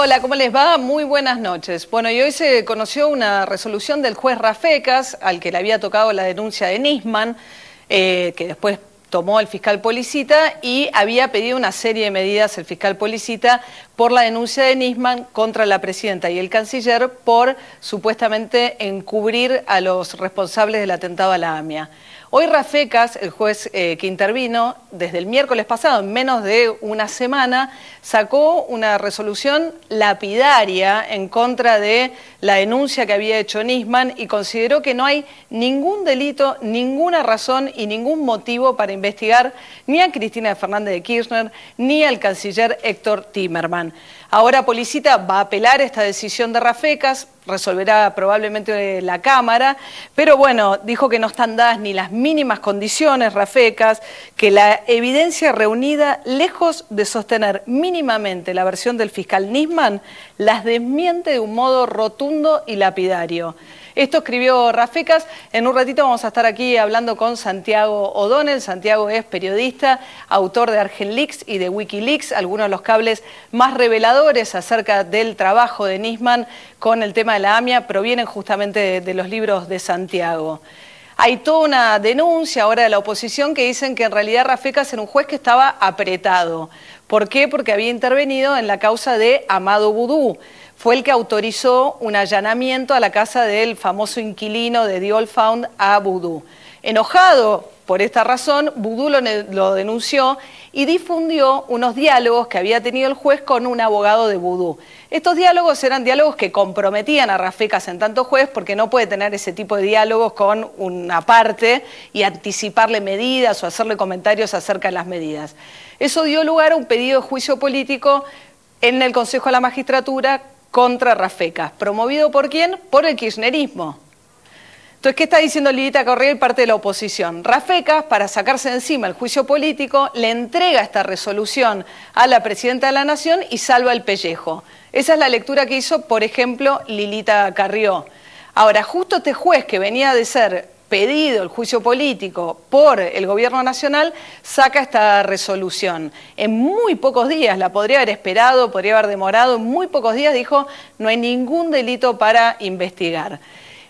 Hola, ¿cómo les va? Muy buenas noches. Bueno, y hoy se conoció una resolución del juez Rafecas, al que le había tocado la denuncia de Nisman, que después tomó el fiscal Policita, y había pedido una serie de medidas el fiscal Policita por la denuncia de Nisman contra la presidenta y el canciller por supuestamente encubrir a los responsables del atentado a la AMIA. Hoy Rafecas, el juez que intervino, desde el miércoles pasado, en menos de una semana, sacó una resolución lapidaria en contra de la denuncia que había hecho Nisman y consideró que no hay ningún delito, ninguna razón y ningún motivo para investigar ni a Cristina Fernández de Kirchner ni al canciller Héctor Timerman. Ahora Policita va a apelar esta decisión de Rafecas, resolverá probablemente la Cámara, pero bueno, dijo que no están dadas ni las mínimas condiciones, Rafecas, que la evidencia reunida, lejos de sostener mínimamente la versión del fiscal Nisman, las desmiente de un modo rotundo y lapidario. Esto escribió Rafecas. En un ratito vamos a estar aquí hablando con Santiago O'Donnell. Santiago es periodista, autor de ArgenLeaks y de Wikileaks, algunos de los cables más reveladores acerca del trabajo de Nisman con el tema de la AMIA provienen justamente de los libros de Santiago. Hay toda una denuncia ahora de la oposición que dicen que en realidad Rafecas era un juez que estaba apretado. ¿Por qué? Porque había intervenido en la causa de Amado Vudú. Fue el que autorizó un allanamiento a la casa del famoso inquilino de The Old Found a Vudú. Enojado por esta razón, Vudú lo denunció y difundió unos diálogos que había tenido el juez con un abogado de Vudú. Estos diálogos eran diálogos que comprometían a Rafecas en tanto juez, porque no puede tener ese tipo de diálogos con una parte y anticiparle medidas o hacerle comentarios acerca de las medidas. Eso dio lugar a un pedido de juicio político en el Consejo de la Magistratura contra Rafecas. ¿Promovido por quién? Por el kirchnerismo. Entonces, ¿qué está diciendo Lilita Carriel, parte de la oposición? Rafecas, para sacarse de encima el juicio político, le entrega esta resolución a la presidenta de la Nación y salva el pellejo. Esa es la lectura que hizo, por ejemplo, Lilita Carrió. Ahora, justo este juez que venía de ser pedido el juicio político por el gobierno nacional, saca esta resolución. En muy pocos días, la podría haber esperado, podría haber demorado, en muy pocos días dijo, no hay ningún delito para investigar.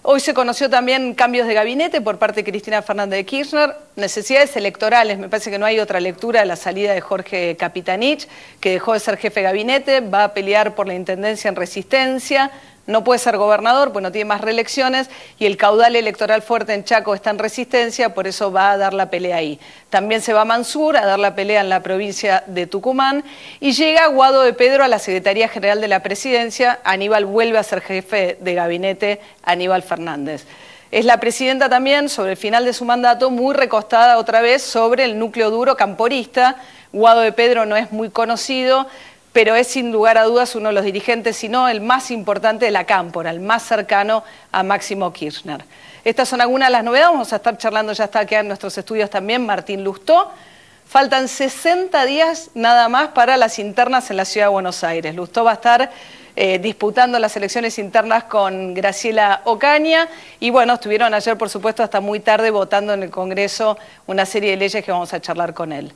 Hoy se conoció también cambios de gabinete por parte de Cristina Fernández de Kirchner, necesidades electorales, me parece que no hay otra lectura de la salida de Jorge Capitanich, que dejó de ser jefe de gabinete, va a pelear por la intendencia en Resistencia, no puede ser gobernador, pues no tiene más reelecciones, y el caudal electoral fuerte en Chaco está en Resistencia, por eso va a dar la pelea ahí. También se va a Mansur a dar la pelea en la provincia de Tucumán, y llega Guado de Pedro a la Secretaría General de la Presidencia. Aníbal vuelve a ser jefe de gabinete, Aníbal Fernández. Es la presidenta también, sobre el final de su mandato, muy recostada otra vez sobre el núcleo duro camporista. Guado de Pedro no es muy conocido, pero es sin lugar a dudas uno de los dirigentes, si no el más importante de la Cámpora, el más cercano a Máximo Kirchner. Estas son algunas de las novedades. Vamos a estar charlando, ya está aquí en nuestros estudios también, Martín Lustó. Faltan 60 días nada más para las internas en la Ciudad de Buenos Aires. Lustó va a estar disputando las elecciones internas con Graciela Ocaña y bueno, estuvieron ayer por supuesto hasta muy tarde votando en el Congreso una serie de leyes que vamos a charlar con él.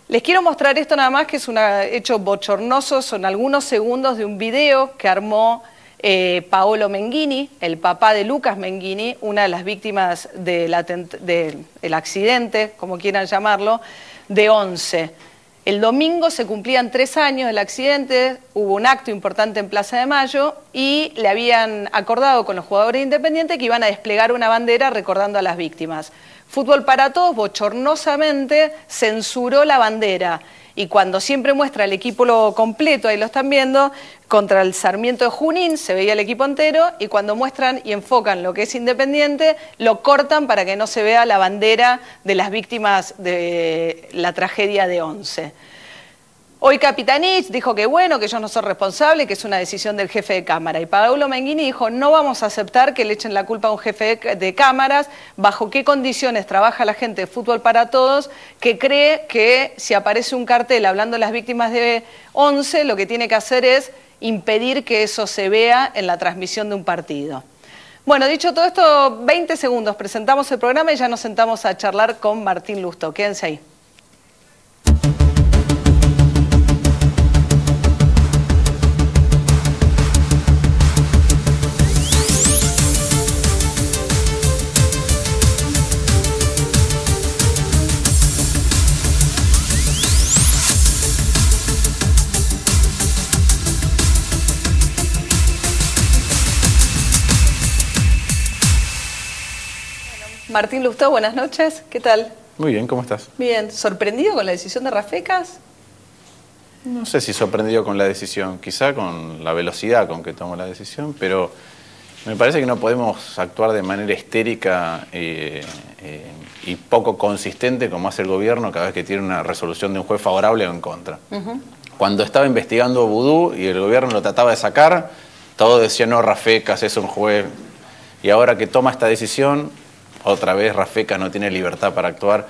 Les quiero mostrar esto nada más, que es un hecho bochornoso, son algunos segundos de un video que armó Paolo Menghini, el papá de Lucas Menghini, una de las víctimas del accidente, como quieran llamarlo, de Once. El domingo se cumplían 3 años del accidente, hubo un acto importante en Plaza de Mayo y le habían acordado con los jugadores independientes que iban a desplegar una bandera recordando a las víctimas. Fútbol para Todos bochornosamente censuró la bandera y cuando siempre muestra el equipo completo, ahí lo están viendo, contra el Sarmiento de Junín se veía el equipo entero y cuando muestran y enfocan lo que es Independiente, lo cortan para que no se vea la bandera de las víctimas de la tragedia de Once. Hoy Capitanich dijo que bueno, que ellos no son responsables, que es una decisión del jefe de Cámara. Y Paolo Menghini dijo, no vamos a aceptar que le echen la culpa a un jefe de cámaras, bajo qué condiciones trabaja la gente de Fútbol para Todos, que cree que si aparece un cartel hablando de las víctimas de Once, lo que tiene que hacer es impedir que eso se vea en la transmisión de un partido. Bueno, dicho todo esto, 20 segundos, presentamos el programa y ya nos sentamos a charlar con Martín Lustó. Quédense ahí. Martín Lustó, buenas noches. ¿Qué tal? Muy bien, ¿cómo estás? Bien. ¿Sorprendido con la decisión de Rafecas? No sé si sorprendido con la decisión, quizá con la velocidad con que tomó la decisión, pero me parece que no podemos actuar de manera histérica y poco consistente como hace el gobierno cada vez que tiene una resolución de un juez favorable o en contra. Cuando estaba investigando Vudú y el gobierno lo trataba de sacar, todo decía, no, Rafecas es un juez. Y ahora que toma esta decisión, otra vez Rafecas no tiene libertad para actuar.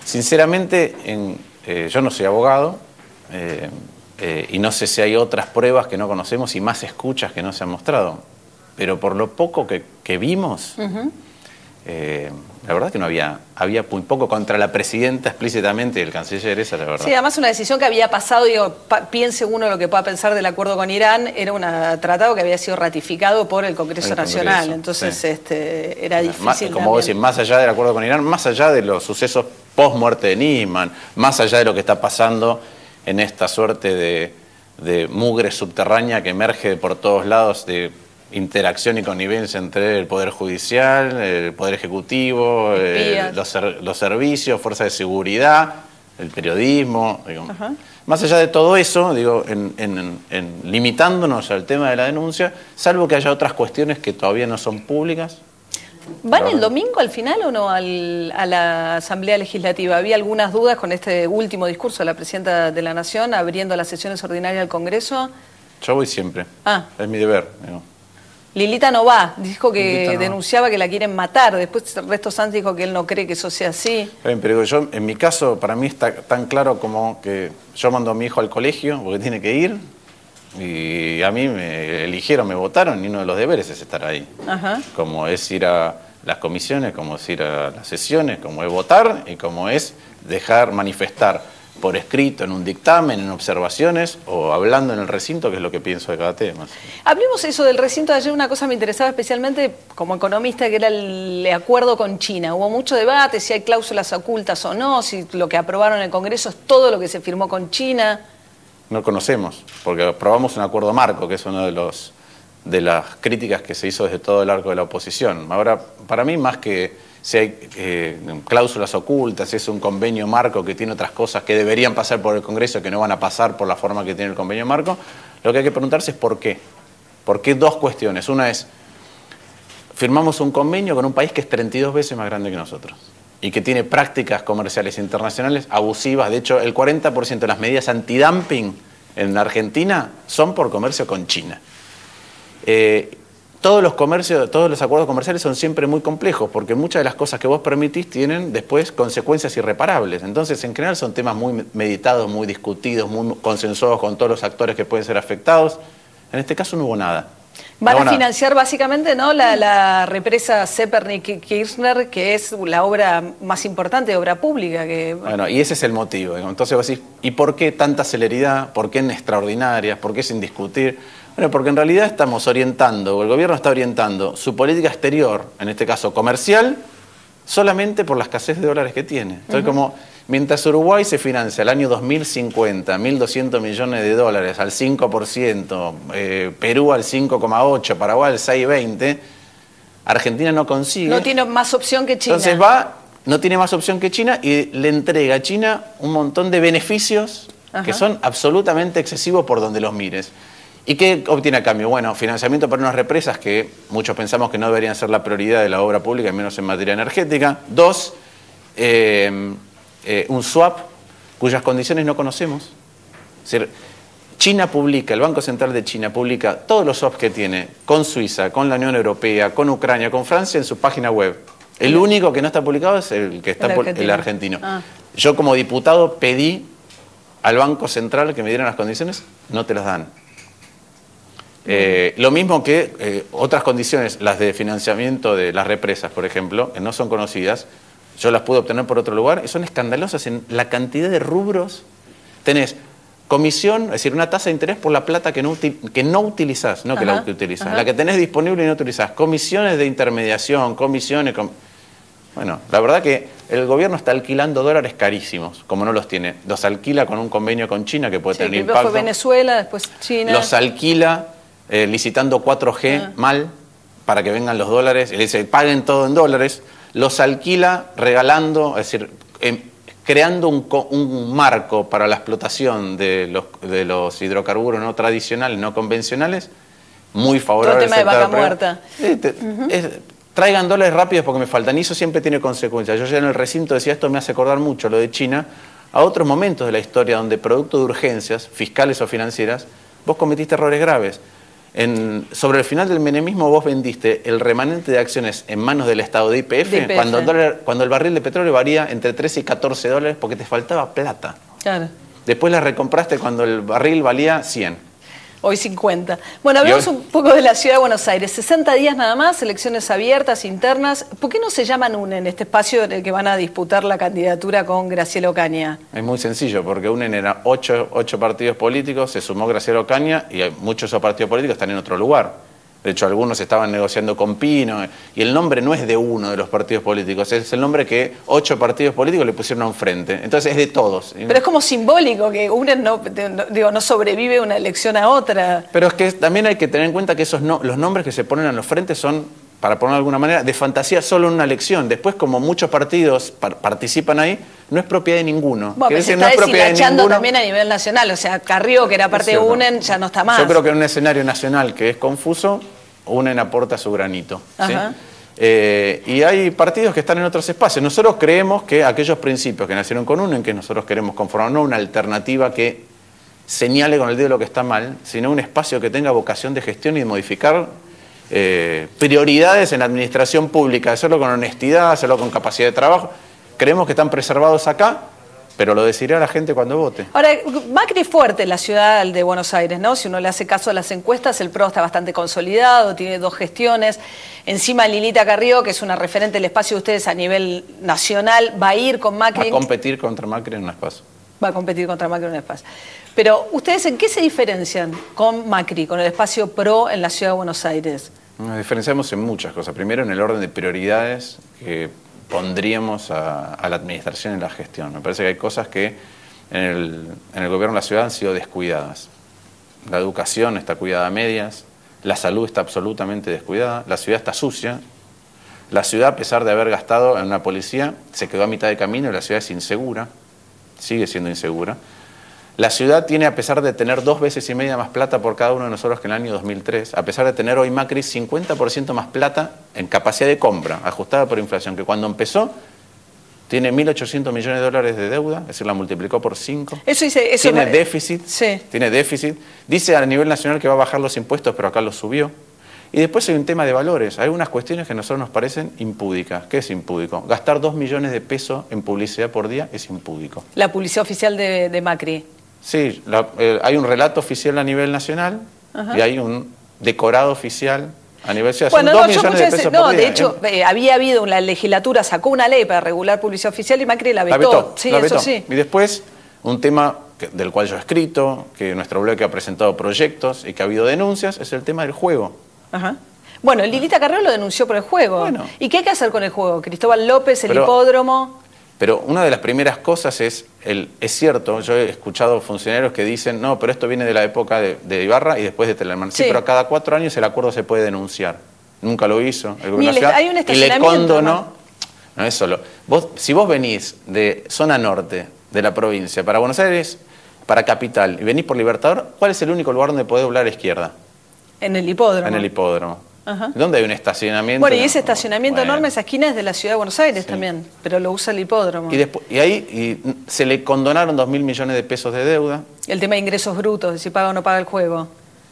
Sinceramente, yo no soy abogado y no sé si hay otras pruebas que no conocemos y más escuchas que no se han mostrado. Pero por lo poco que vimos, la verdad que no había muy poco contra la presidenta explícitamente y el canciller, esa es la verdad. Sí, además una decisión que había pasado, piense uno lo que pueda pensar del acuerdo con Irán, era un tratado que había sido ratificado por el Congreso Nacional, entonces sí. Era difícil. Como vos decís, más allá del acuerdo con Irán, más allá de los sucesos post-muerte de Nisman, más allá de lo que está pasando en esta suerte de mugre subterránea que emerge por todos lados de interacción y connivencia entre el Poder Judicial, el Poder Ejecutivo, los servicios, fuerzas de seguridad, el periodismo. Más allá de todo eso, digo, limitándonos al tema de la denuncia, salvo que haya otras cuestiones que todavía no son públicas. ¿Van el domingo al final o no a la Asamblea Legislativa? Había algunas dudas con este último discurso de la Presidenta de la Nación abriendo las sesiones ordinarias del Congreso. Yo voy siempre. Es mi deber. Digo. Lilita no va, dijo que denunciaba que la quieren matar, después Ernesto Sanz dijo que él no cree que eso sea así. Bien, pero yo, en mi caso, para mí está tan claro como que yo mando a mi hijo al colegio porque tiene que ir y a mí me eligieron, me votaron y uno de los deberes es estar ahí. Como es ir a las comisiones, como es ir a las sesiones, como es votar y como es dejar manifestar por escrito, en un dictamen, en observaciones o hablando en el recinto, que es lo que pienso de cada tema. Hablemos eso del recinto. Ayer una cosa me interesaba especialmente como economista, que era el acuerdo con China. Hubo mucho debate si hay cláusulas ocultas o no, si lo que aprobaron en el Congreso es todo lo que se firmó con China. No conocemos, porque aprobamos un acuerdo marco, que es uno de las críticas que se hizo desde todo el arco de la oposición. Ahora, para mí, más que si hay cláusulas ocultas, si es un convenio marco que tiene otras cosas que deberían pasar por el Congreso que no van a pasar por la forma que tiene el convenio marco, lo que hay que preguntarse es por qué. ¿Por qué? Dos cuestiones. Una es, firmamos un convenio con un país que es 32 veces más grande que nosotros y que tiene prácticas comerciales internacionales abusivas. De hecho, el 40% de las medidas antidumping en Argentina son por comercio con China. Todos los acuerdos comerciales son siempre muy complejos porque muchas de las cosas que vos permitís tienen después consecuencias irreparables. Entonces, en general son temas muy meditados, muy discutidos, muy consensuados con todos los actores que pueden ser afectados. En este caso no hubo nada. Van a financiar básicamente, ¿no?, la represa Zepernik-Kirchner, que es la obra más importante, obra pública. Bueno, y ese es el motivo. Entonces vos decís, ¿y por qué tanta celeridad? ¿Por qué en extraordinarias? ¿Por qué sin discutir? Bueno, porque en realidad estamos orientando, o el gobierno está orientando su política exterior, en este caso comercial, solamente por la escasez de dólares que tiene. Entonces, como mientras Uruguay se financia el año 2050, 1.200 millones de dólares al 5%, Perú al 5,8%, Paraguay al 6,20%, Argentina no consigue. No tiene más opción que China. Entonces no tiene más opción que China y le entrega a China un montón de beneficios que son absolutamente excesivos por donde los mires. ¿Y qué obtiene a cambio? Bueno, financiamiento para unas represas que muchos pensamos que no deberían ser la prioridad de la obra pública, menos en materia energética. Dos, un swap cuyas condiciones no conocemos. Es decir, China publica, el Banco Central de China publica todos los swaps que tiene con Suiza, con la Unión Europea, con Ucrania, con Francia en su página web. El único que no está publicado es el argentino. Yo como diputado pedí al Banco Central que me dieran las condiciones, no te las dan. Lo mismo que otras condiciones, las de financiamiento de las represas, por ejemplo, que no son conocidas, yo las pude obtener por otro lugar y son escandalosas en la cantidad de rubros. Tenés comisión, es decir, una tasa de interés por la plata que no utilizás, no que la utilizás, la que tenés disponible y no utilizás, comisiones de intermediación, Bueno, la verdad que el gobierno está alquilando dólares carísimos, como no los tiene. Los alquila con un convenio con China que puede tener impacto. Fue Venezuela, después China. Los alquila licitando 4G mal para que vengan los dólares. Y le dice, paguen todo en dólares. los alquila regalando, es decir, creando un marco para la explotación de los hidrocarburos no tradicionales, no convencionales, muy favorable. Todo el tema de vaca muerta. Traigan dólares rápidos porque me faltan, y eso siempre tiene consecuencias. Yo ya en el recinto decía, esto me hace acordar mucho lo de China, a otros momentos de la historia donde producto de urgencias, fiscales o financieras, vos cometiste errores graves. Sobre el final del menemismo vos vendiste el remanente de acciones en manos del Estado de YPF. Cuando el barril de petróleo varía entre 13 y 14 dólares porque te faltaba plata. Claro. Después la recompraste cuando el barril valía 100. Hoy 50. Bueno, hablemos un poco de la Ciudad de Buenos Aires. 60 días nada más, elecciones abiertas, internas. ¿Por qué no se llaman UNE en este espacio en el que van a disputar la candidatura con Graciela Ocaña? Es muy sencillo, porque UNE era 8 partidos políticos, se sumó Graciela Ocaña y muchos de esos partidos políticos están en otro lugar. De hecho, algunos estaban negociando con Pino, y el nombre no es de uno de los partidos políticos, es el nombre que 8 partidos políticos le pusieron a un frente. Entonces es de todos. Pero es como simbólico que UNE no sobrevive una elección a otra. Pero es que también hay que tener en cuenta que los nombres que se ponen a los frentes son, para ponerlo de alguna manera, de fantasía solo en una elección. Después, como muchos partidos participan ahí, no es propiedad de ninguno. Bueno, pero se está deshilachando también a nivel nacional. O sea, Carrió, que era parte de UNE, ya no está más. Yo creo que en un escenario nacional que es confuso, UNE aporta su granito. ¿Sí? Y hay partidos que están en otros espacios. Nosotros creemos que aquellos principios que nacieron con UNE, en que nosotros queremos conformar no una alternativa que señale con el dedo lo que está mal, sino un espacio que tenga vocación de gestión y de modificar prioridades en la administración pública, hacerlo con honestidad, hacerlo con capacidad de trabajo. Creemos que están preservados acá, pero lo decidirá la gente cuando vote. Ahora, Macri es fuerte en la ciudad de Buenos Aires, ¿no? Si uno le hace caso a las encuestas, el PRO está bastante consolidado, tiene 2 gestiones. Encima Lilita Carrió, que es una referente del espacio de ustedes a nivel nacional, va a ir con Macri. Va a competir contra Macri en un espacio. Va a competir contra Macri en un espacio. Pero, ¿ustedes en qué se diferencian con Macri, con el espacio PRO en la ciudad de Buenos Aires? Nos diferenciamos en muchas cosas. Primero, en el orden de prioridades que pondríamos a la administración y la gestión. Me parece que hay cosas que en el gobierno de la ciudad han sido descuidadas. La educación está cuidada a medias, la salud está absolutamente descuidada, la ciudad está sucia, la ciudad, a pesar de haber gastado en una policía, se quedó a mitad de camino y la ciudad es insegura, sigue siendo insegura. La ciudad tiene, a pesar de tener 2 veces y media más plata por cada uno de nosotros que en el año 2003, a pesar de tener hoy Macri 50% más plata en capacidad de compra, ajustada por inflación, que cuando empezó tiene 1.800 millones de dólares de deuda, es decir, la multiplicó por 5. Tiene déficit, sí. Tiene déficit. Dice a nivel nacional que va a bajar los impuestos, pero acá los subió. Y después hay un tema de valores. Hay algunas cuestiones que a nosotros nos parecen impúdicas. ¿Qué es impúdico? Gastar 2 millones de pesos en publicidad por día es impúdico. La publicidad oficial de Macri. Sí, hay un relato oficial a nivel nacional. Ajá. Y hay un decorado oficial a nivel ciudad. Bueno, son 2 millones de pesos por día. De hecho, había habido, la legislatura sacó una ley para regular publicidad oficial y Macri la vetó. Sí, la vetó. Eso sí. Y después, un tema del cual yo he escrito, que nuestro bloque ha presentado proyectos y que ha habido denuncias, es el tema del juego. Ajá. Bueno, Lilita Carrió lo denunció por el juego. Bueno. ¿Y qué hay que hacer con el juego? Cristóbal López, el hipódromo. Pero una de las primeras cosas es cierto, yo he escuchado funcionarios que dicen, no, pero esto viene de la época de Ibarra y después de Telemann. Sí, pero cada 4 años el acuerdo se puede denunciar. Nunca lo hizo el gobierno nacional. Hay un estacionamiento. Y le condonó. No es solo. Si vos venís de zona norte de la provincia para Buenos Aires, para Capital, y venís por Libertador, ¿cuál es el único lugar donde podés doblar a la izquierda? En el hipódromo. En el hipódromo. Ajá. ¿Dónde hay un estacionamiento? Bueno, y ese estacionamiento enorme, esa esquina es de la ciudad de Buenos Aires también, pero lo usa el hipódromo. Y ahí se le condonaron 2.000 millones de pesos de deuda. El tema de ingresos brutos, de si paga o no paga el juego.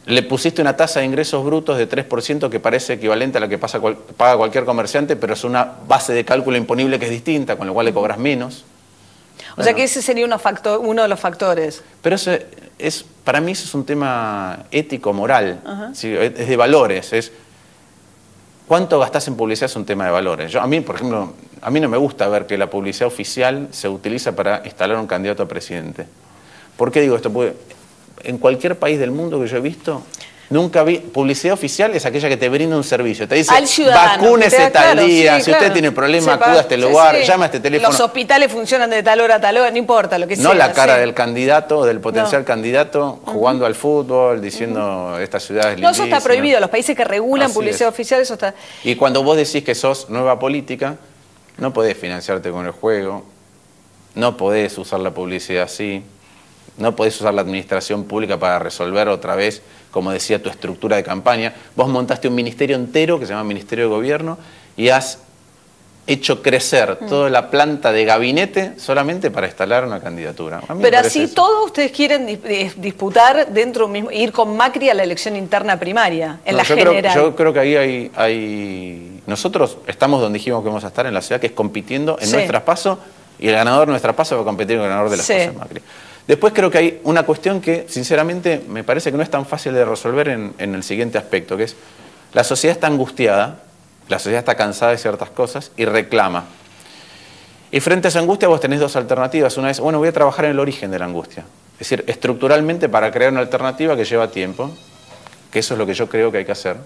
Le pusiste una tasa de ingresos brutos de 3% que parece equivalente a la que paga cualquier comerciante, pero es una base de cálculo imponible que es distinta, con lo cual le cobras menos. O sea que ese sería uno de los factores. Pero para mí eso es un tema ético-moral, ¿sí? Es de valores, ¿cuánto gastás en publicidad? Es un tema de valores. A mí, por ejemplo, a mí no me gusta ver que la publicidad oficial se utiliza para instalar un candidato a presidente. ¿Por qué digo esto? Porque en cualquier país del mundo que yo he visto, nunca vi. Publicidad oficial es aquella que te brinda un servicio. Te dice, vacúnese tal día, si usted tiene problema, acuda a este lugar, llama a este teléfono. Los hospitales funcionan de tal hora a tal hora, no importa lo que sea. No la cara del candidato, del potencial candidato, jugando al fútbol, diciendo esta ciudad es lindísima. No, eso está prohibido. Los países que regulan publicidad oficial, eso está. Y cuando vos decís que sos nueva política, no podés financiarte con el juego, no podés usar la publicidad así, no podés usar la administración pública para resolver otra vez, como decía, tu estructura de campaña. Vos montaste un ministerio entero que se llama Ministerio de Gobierno y has hecho crecer toda la planta de gabinete solamente para instalar una candidatura. Pero así eso. Todos ustedes quieren disputar dentro mismo, ir con Macri a la elección interna primaria, en la general. Yo creo que ahí hay... Nosotros estamos donde dijimos que vamos a estar en la ciudad, que es compitiendo en nuestras PASO, y el ganador de nuestras PASO va a competir con el ganador de las PASO de Macri. Después creo que hay una cuestión que, sinceramente, me parece que no es tan fácil de resolver en el siguiente aspecto, que es la sociedad está angustiada, la sociedad está cansada de ciertas cosas y reclama. Y frente a esa angustia vos tenés dos alternativas. Una es, bueno, voy a trabajar en el origen de la angustia. Es decir, estructuralmente para crear una alternativa que lleva tiempo, que eso es lo que yo creo que hay que hacer.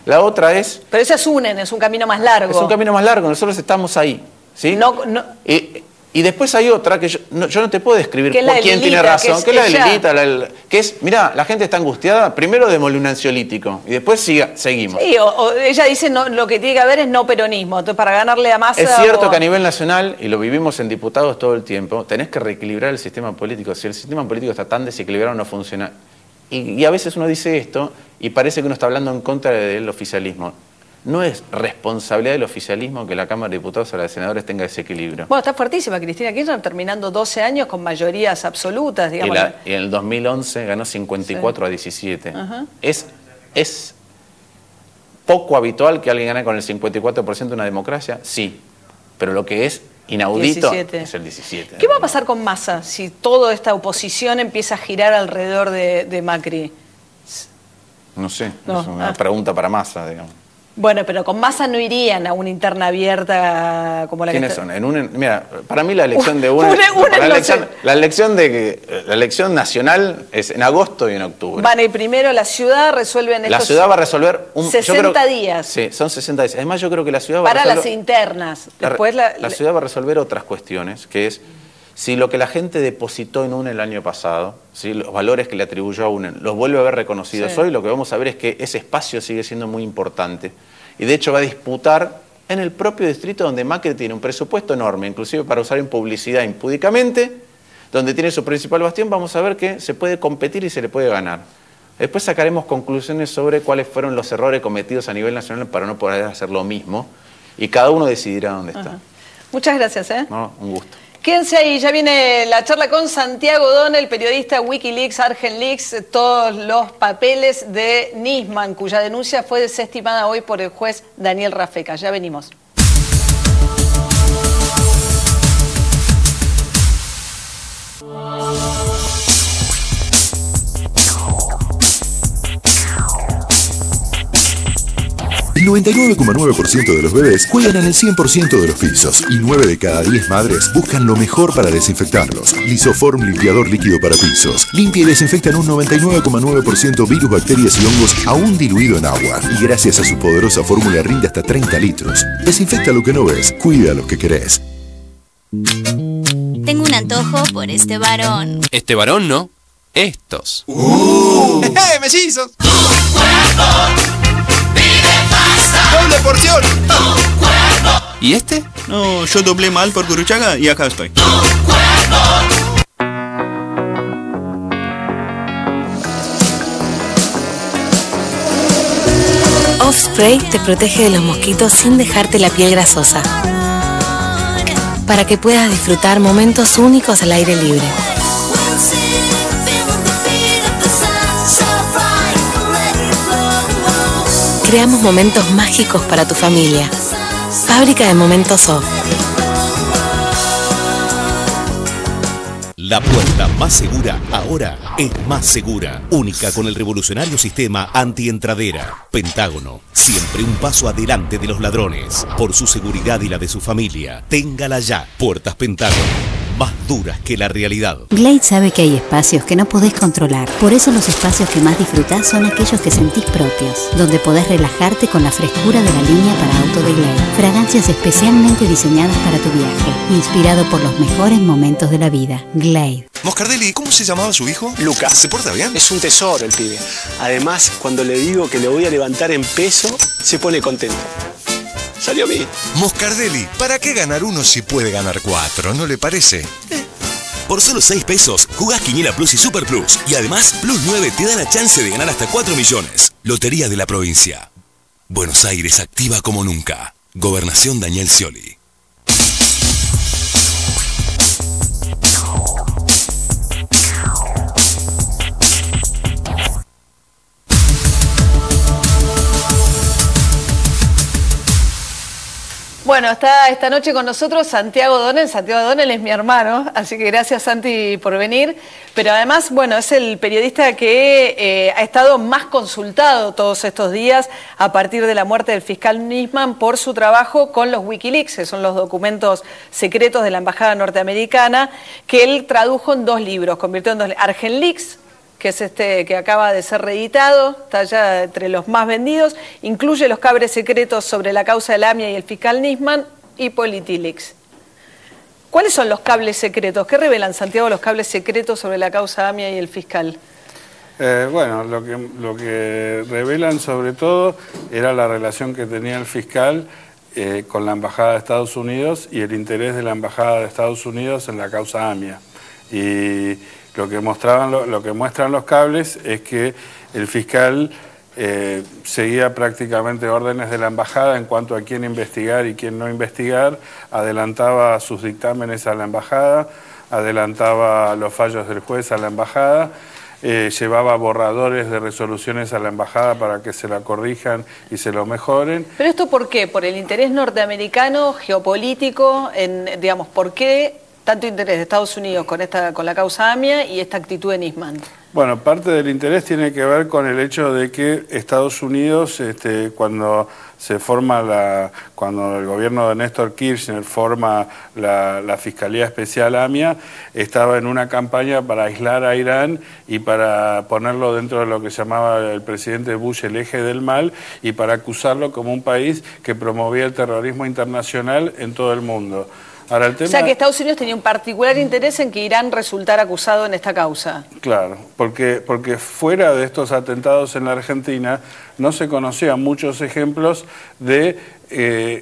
La otra es... Pero esas unen, es un camino más largo. Es un camino más largo, nosotros estamos ahí, ¿sí? Y después hay otra que yo no te puedo describir quién tiene razón, que es la de Lilita, que es, mirá, la gente está angustiada, primero démosle un ansiolítico y después seguimos. Sí, o ella dice no, lo que tiene que haber es no peronismo, entonces para ganarle a Massa... Es cierto que a nivel nacional, y lo vivimos en diputados todo el tiempo, tenés que reequilibrar el sistema político. Si el sistema político está tan desequilibrado no funciona. Y a veces uno dice esto y parece que uno está hablando en contra del oficialismo. No es responsabilidad del oficialismo que la Cámara de Diputados o la de Senadores tenga desequilibrio. Bueno, está fuertísima Cristina Kirchner, terminando 12 años con mayorías absolutas, digamos. Y en el 2011 ganó 54 a 17. ¿Es poco habitual que alguien gane con el 54% de una democracia? Sí, pero lo que es inaudito 17. Es el 17. ¿Qué va a pasar con Massa si toda esta oposición empieza a girar alrededor de Macri? No sé, es una pregunta para Massa, digamos. Bueno, pero con Massa no irían a una interna abierta como la ¿Quiénes que... son? Mira, para mí la elección de la elección nacional es en agosto y en octubre. Van a ir primero la ciudad, resuelven estos... La ciudad va a resolver... 60 días. Sí, son 60 días. Además yo creo que la ciudad va a resolver... Para las internas. Después la ciudad va a resolver otras cuestiones, que es si lo que la gente depositó en UNE el año pasado, ¿sí? Los valores que le atribuyó a UNE, los vuelve a ver reconocidos hoy, lo que vamos a ver es que ese espacio sigue siendo muy importante. Y de hecho va a disputar en el propio distrito donde Macri tiene un presupuesto enorme, inclusive para usar en publicidad impúdicamente, donde tiene su principal bastión, vamos a ver que se puede competir y se le puede ganar. Después sacaremos conclusiones sobre cuáles fueron los errores cometidos a nivel nacional para no poder hacer lo mismo, y cada uno decidirá dónde está. Muchas gracias. No, un gusto. Quédense ahí, ya viene la charla con Santiago Donel, periodista Wikileaks, Argenleaks, todos los papeles de Nisman, cuya denuncia fue desestimada hoy por el juez Daniel Rafeca. Ya venimos. El 99,9% de los bebés juegan en el 100% de los pisos y 9 de cada 10 madres buscan lo mejor para desinfectarlos. Lisoform limpiador líquido para pisos. Limpia y desinfecta en un 99,9% virus, bacterias y hongos aún diluido en agua. Y gracias a su poderosa fórmula rinde hasta 30 litros. Desinfecta lo que no ves, cuida lo que querés. Tengo un antojo por este varón. Este varón no, estos. ¡Mellizos! ¡Doble porción! ¿Y este? No, yo doblé mal por Curuchaga y acá estoy. Off-Spray te protege de los mosquitos sin dejarte la piel grasosa, para que puedas disfrutar momentos únicos al aire libre. Creamos momentos mágicos para tu familia. Fábrica de Momentos Off. La puerta más segura ahora es Más Segura. Única con el revolucionario sistema antientradera. Pentágono, siempre un paso adelante de los ladrones. Por su seguridad y la de su familia, téngala ya. Puertas Pentágono. Más duras que la realidad. Glade sabe que hay espacios que no podés controlar. Por eso los espacios que más disfrutás son aquellos que sentís propios, donde podés relajarte con la frescura de la línea para auto de Glade. Fragancias especialmente diseñadas para tu viaje, inspirado por los mejores momentos de la vida. Glade. Moscardelli, ¿cómo se llamaba su hijo? Lucas. ¿Se porta bien? Es un tesoro el pibe. Además, cuando le digo que le voy a levantar en peso, se pone contento. Salió bien. Moscardelli, ¿para qué ganar 1 si puede ganar 4? ¿No le parece? Por solo 6 pesos, jugás Quiniela Plus y Super Plus. Y además, Plus 9 te da la chance de ganar hasta 4 millones. Lotería de la provincia. Buenos Aires activa como nunca. Gobernación Daniel Scioli. Bueno, está esta noche con nosotros Santiago Donel. Santiago Donel es mi hermano, así que gracias, Santi, por venir. Pero además, bueno, es el periodista que ha estado más consultado todos estos días a partir de la muerte del fiscal Nisman por su trabajo con los Wikileaks, que son los documentos secretos de la Embajada Norteamericana, que él tradujo en 2 libros, convirtió en 2 Argenleaks, que es este que acaba de ser reeditado, está ya entre los más vendidos, incluye los cabres secretos sobre la causa del AMIA y el fiscal Nisman, y Politileaks. ¿Cuáles son los cables secretos? ¿Qué revelan, Santiago, los cables secretos sobre la causa AMIA y el fiscal? Bueno, lo que revelan sobre todo era la relación que tenía el fiscal con la Embajada de Estados Unidos y el interés de la Embajada de Estados Unidos en la causa AMIA. Y lo que muestran los cables es que el fiscal seguía prácticamente órdenes de la embajada en cuanto a quién investigar y quién no investigar, adelantaba sus dictámenes a la embajada, adelantaba los fallos del juez a la embajada, llevaba borradores de resoluciones a la embajada para que se la corrijan y se lo mejoren. ¿Pero esto por qué? ¿Por el interés norteamericano, geopolítico? Digamos, ¿por qué tanto interés de Estados Unidos con la causa AMIA y esta actitud de Nisman? Bueno, parte del interés tiene que ver con el hecho de que Estados Unidos, cuando el gobierno de Néstor Kirchner forma la Fiscalía Especial AMIA, estaba en una campaña para aislar a Irán y para ponerlo dentro de lo que llamaba el presidente Bush el eje del mal y para acusarlo como un país que promovía el terrorismo internacional en todo el mundo. Ahora, el tema... O sea que Estados Unidos tenía un particular interés en que Irán resultara acusado en esta causa. Claro, porque fuera de estos atentados en la Argentina no se conocían muchos ejemplos de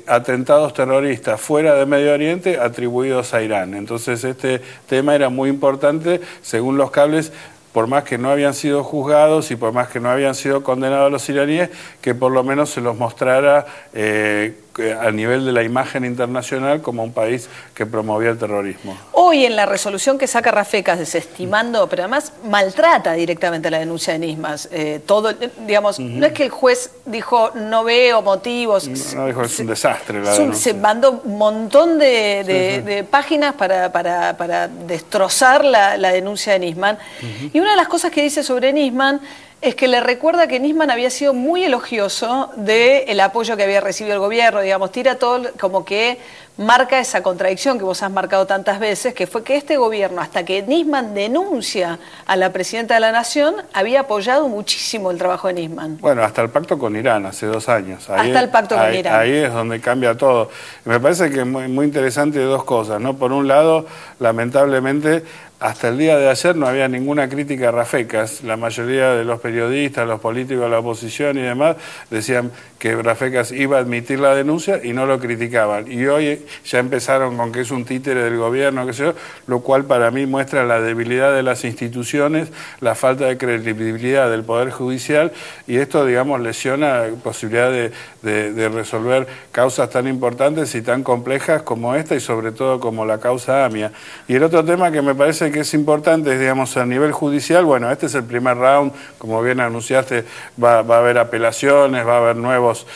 atentados terroristas fuera de Medio Oriente atribuidos a Irán. Entonces este tema era muy importante, según los cables, por más que no habían sido juzgados y por más que no habían sido condenados los iraníes, que por lo menos se los mostrara a nivel de la imagen internacional como un país que promovía el terrorismo. Hoy en la resolución que saca Rafecas desestimando, pero además maltrata directamente la denuncia de Nisman, digamos, no es que el juez dijo no veo motivos. No dijo, es un desastre la denuncia. Se mandó un montón de páginas para destrozar la denuncia de Nisman. Y una de las cosas que dice sobre Nisman es que le recuerda que Nisman había sido muy elogioso del apoyo que había recibido el gobierno, digamos, tira todo como que marca esa contradicción que vos has marcado tantas veces, que fue que este gobierno, hasta que Nisman denuncia a la presidenta de la Nación, había apoyado muchísimo el trabajo de Nisman. Bueno, hasta el pacto con Irán, hace 2 años. Hasta el pacto con Irán. Ahí es donde cambia todo. Me parece que es muy interesante 2 cosas, ¿no? Por un lado, lamentablemente, hasta el día de ayer no había ninguna crítica a Rafecas. La mayoría de los periodistas, los políticos de la oposición y demás decían que Rafecas iba a admitir la denuncia y no lo criticaban. Y hoy ya empezaron con que es un títere del gobierno, qué sé yo, lo cual para mí muestra la debilidad de las instituciones, la falta de credibilidad del Poder Judicial, y esto, digamos, lesiona la posibilidad de resolver causas tan importantes y tan complejas como esta y sobre todo como la causa AMIA. Y el otro tema que me parece que es importante es, digamos, a nivel judicial, bueno, este es el primer round, como bien anunciaste, va a haber apelaciones, va a haber nuevos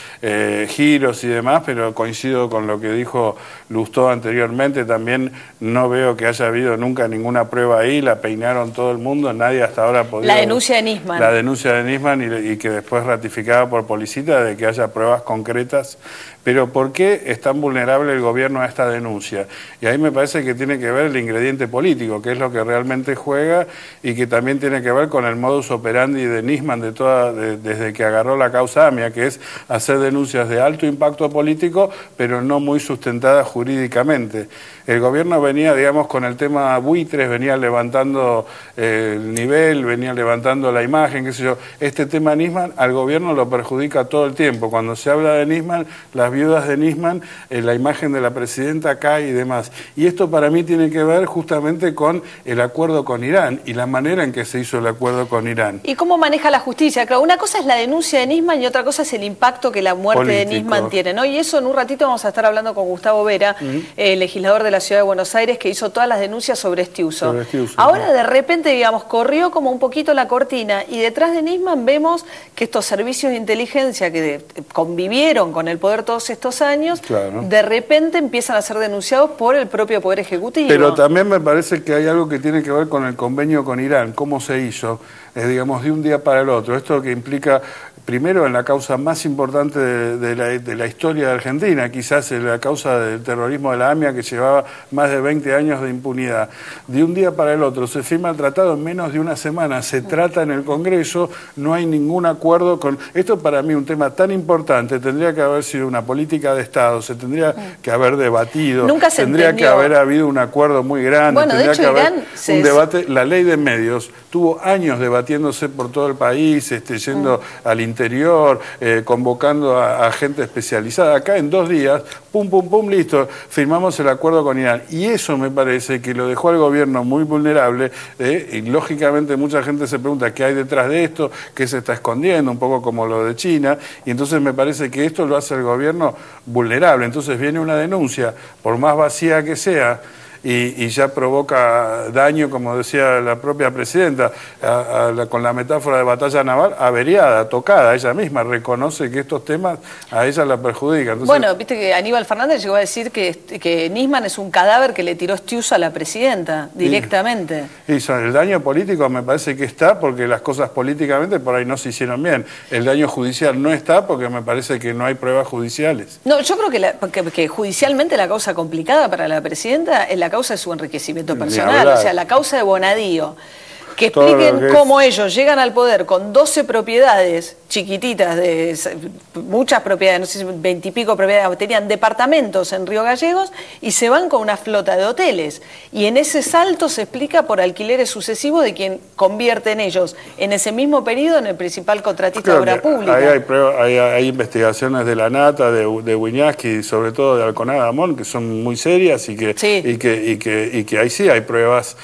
giros y demás, pero coincido con lo que dijo Lustó anteriormente, también no veo que haya habido nunca ninguna prueba ahí, la peinaron todo el mundo, nadie hasta ahora podía... La denuncia de Nisman. La denuncia de Nisman y que después ratificada por Policita de que haya pruebas concretas. Pero ¿por qué es tan vulnerable el gobierno a esta denuncia? Y ahí me parece que tiene que ver el ingrediente político, que es lo que realmente juega y que también tiene que ver con el modus operandi de Nisman desde que agarró la causa AMIA, que es hacer denuncias de alto impacto político, pero no muy sustentadas fundamentada jurídicamente. El gobierno venía, digamos, con el tema buitres, venía levantando el nivel, venía levantando la imagen, qué sé yo. Este tema Nisman al gobierno lo perjudica todo el tiempo. Cuando se habla de Nisman, las viudas de Nisman, la imagen de la presidenta cae y demás. Y esto para mí tiene que ver justamente con el acuerdo con Irán y la manera en que se hizo el acuerdo con Irán. ¿Y cómo maneja la justicia? Claro, una cosa es la denuncia de Nisman y otra cosa es el impacto que la muerte político de Nisman tiene, ¿no? Y eso en un ratito vamos a estar hablando con Gustavo Vera, legislador de la Ciudad de Buenos Aires, que hizo todas las denuncias sobre Estiuso. Ahora de repente, digamos, corrió como un poquito la cortina y detrás de Nisman vemos que estos servicios de inteligencia que convivieron con el poder todos estos años, de repente empiezan a ser denunciados por el propio Poder Ejecutivo. Pero también me parece que hay algo que tiene que ver con el convenio con Irán, cómo se hizo, digamos, de un día para el otro. Esto que implica, primero, en la causa más importante de la historia de Argentina, quizás en la causa del terrorismo de la AMIA, que llevaba más de 20 años de impunidad. De un día para el otro se firma el tratado en menos de una semana, se trata en el Congreso, no hay ningún acuerdo con... Esto para mí un tema tan importante, tendría que haber sido una política de Estado, se tendría que haber debatido, tendría que haber habido un acuerdo muy grande, bueno, tendría que haber un debate. La ley de medios tuvo años debatiéndose por todo el país, yendo al interior, convocando a gente especializada. Acá en 2 días, pum, pum, pum, listo, firmamos el acuerdo con Irán. Y eso me parece que lo dejó al gobierno muy vulnerable, y lógicamente mucha gente se pregunta qué hay detrás de esto, qué se está escondiendo, un poco como lo de China, y entonces me parece que esto lo hace el gobierno vulnerable. Entonces viene una denuncia, por más vacía que sea, y ya provoca daño, como decía la propia presidenta, con la metáfora de batalla naval, averiada, tocada. Ella misma reconoce que estos temas a ella la perjudican. Entonces, bueno, viste que Aníbal Fernández llegó a decir que Nisman es un cadáver que le tiró Estiuso a la presidenta directamente. Y el daño político me parece que está porque las cosas políticamente por ahí no se hicieron bien. El daño judicial no está porque me parece que no hay pruebas judiciales. No, yo creo que judicialmente la causa complicada para la presidenta es la causa de su enriquecimiento personal, o sea, la causa de Bonadío. Que expliquen cómo ellos llegan al poder con 12 propiedades chiquititas, de muchas propiedades, no sé si 20 y pico propiedades, tenían departamentos en Río Gallegos y se van con una flota de hoteles. Y en ese salto se explica por alquileres sucesivos de quien convierte en ellos, en ese mismo periodo, en el principal contratista de obra pública. Ahí hay investigaciones de la Nata, de Wiñaski y sobre todo de Alconada Amón, que son muy serias y que ahí sí hay pruebas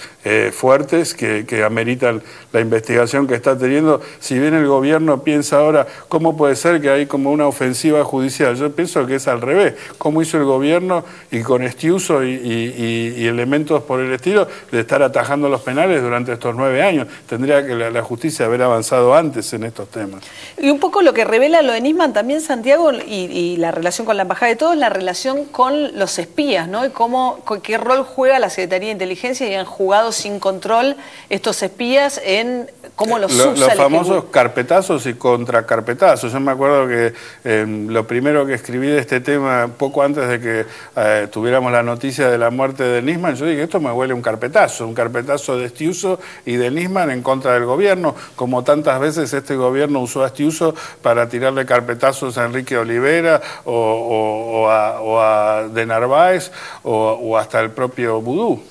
fuertes que ameritan la investigación que está teniendo. Si bien el gobierno piensa ahora, ¿cómo puede ser que hay como una ofensiva judicial? Yo pienso que es al revés. ¿Cómo hizo el gobierno y con Estiuso y elementos por el estilo de estar atajando los penales durante estos 9 años? Tendría que la justicia haber avanzado antes en estos temas. Y un poco lo que revela lo de Nisman también, Santiago, y la relación con la Embajada de Todos, la relación con los espías, ¿no? Y qué rol juega la Secretaría de Inteligencia y han jugado sin control estos espías en cómo los usa los famosos carpetazos y contracarpetazos. Yo me acuerdo que lo primero que escribí de este tema, poco antes de que tuviéramos la noticia de la muerte de Nisman, yo dije, esto me huele un carpetazo de Estiuso y de Nisman en contra del gobierno, como tantas veces este gobierno usó a Estiuso para tirarle carpetazos a Enrique Olivera o a de Narváez o hasta el propio Vudú.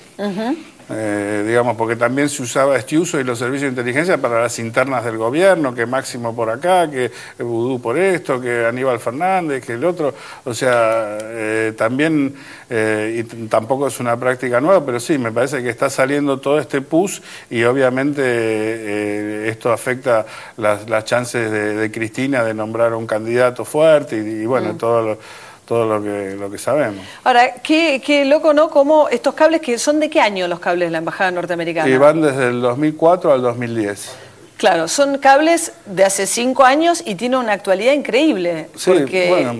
Digamos, porque también se usaba Estiuso y los servicios de inteligencia para las internas del gobierno, que Máximo por acá, que Vudú por esto, que Aníbal Fernández, que el otro, o sea, también, y tampoco es una práctica nueva, pero sí, me parece que está saliendo todo este pus y obviamente esto afecta las chances de Cristina de nombrar un candidato fuerte y bueno, todo lo que sabemos. Ahora, qué loco, ¿no? Como estos cables, que ¿son de qué año los cables de la Embajada Norteamericana? Y van desde el 2004 al 2010. Claro, son cables de hace 5 años y tienen una actualidad increíble. Sí, porque bueno,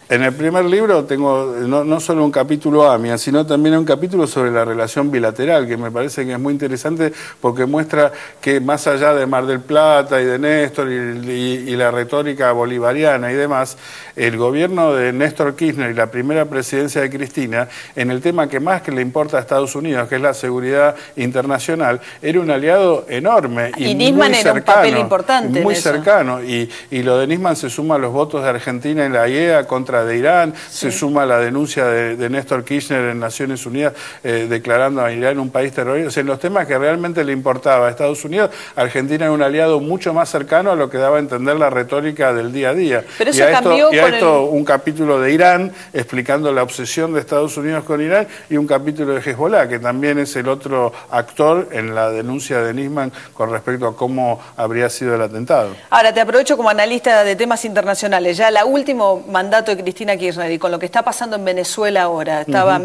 en el primer libro tengo no solo un capítulo AMIA, sino también un capítulo sobre la relación bilateral, que me parece que es muy interesante porque muestra que más allá de Mar del Plata y de Néstor y la retórica bolivariana y demás, el gobierno de Néstor Kirchner y la primera presidencia de Cristina, en el tema que más que le importa a Estados Unidos, que es la seguridad internacional, era un aliado enorme. Y Nisman era un papel importante muy en eso. cercano. Y lo de Nisman se suma a los votos de Argentina en la IEA contra contra de Irán, se suma la denuncia de Néstor Kirchner en Naciones Unidas declarando a Irán un país terrorista. O sea, en los temas que realmente le importaba a Estados Unidos, Argentina era un aliado mucho más cercano a lo que daba a entender la retórica del día a día. Pero eso cambió con esto un capítulo de Irán explicando la obsesión de Estados Unidos con Irán y un capítulo de Hezbollah, que también es el otro actor en la denuncia de Nisman con respecto a cómo habría sido el atentado. Ahora, te aprovecho como analista de temas internacionales. Ya el último mandato de Cristina Kirchner y con lo que está pasando en Venezuela ahora, estaba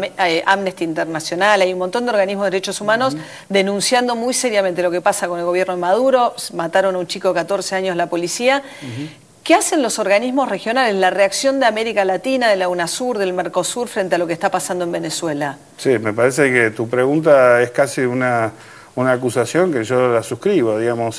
Amnesty Internacional, hay un montón de organismos de derechos humanos denunciando muy seriamente lo que pasa con el gobierno de Maduro. Mataron a un chico de 14 años la policía. ¿Qué hacen los organismos regionales? La reacción de América Latina, de la UNASUR, del Mercosur frente a lo que está pasando en Venezuela. Sí, me parece que tu pregunta es casi una acusación que yo la suscribo, digamos,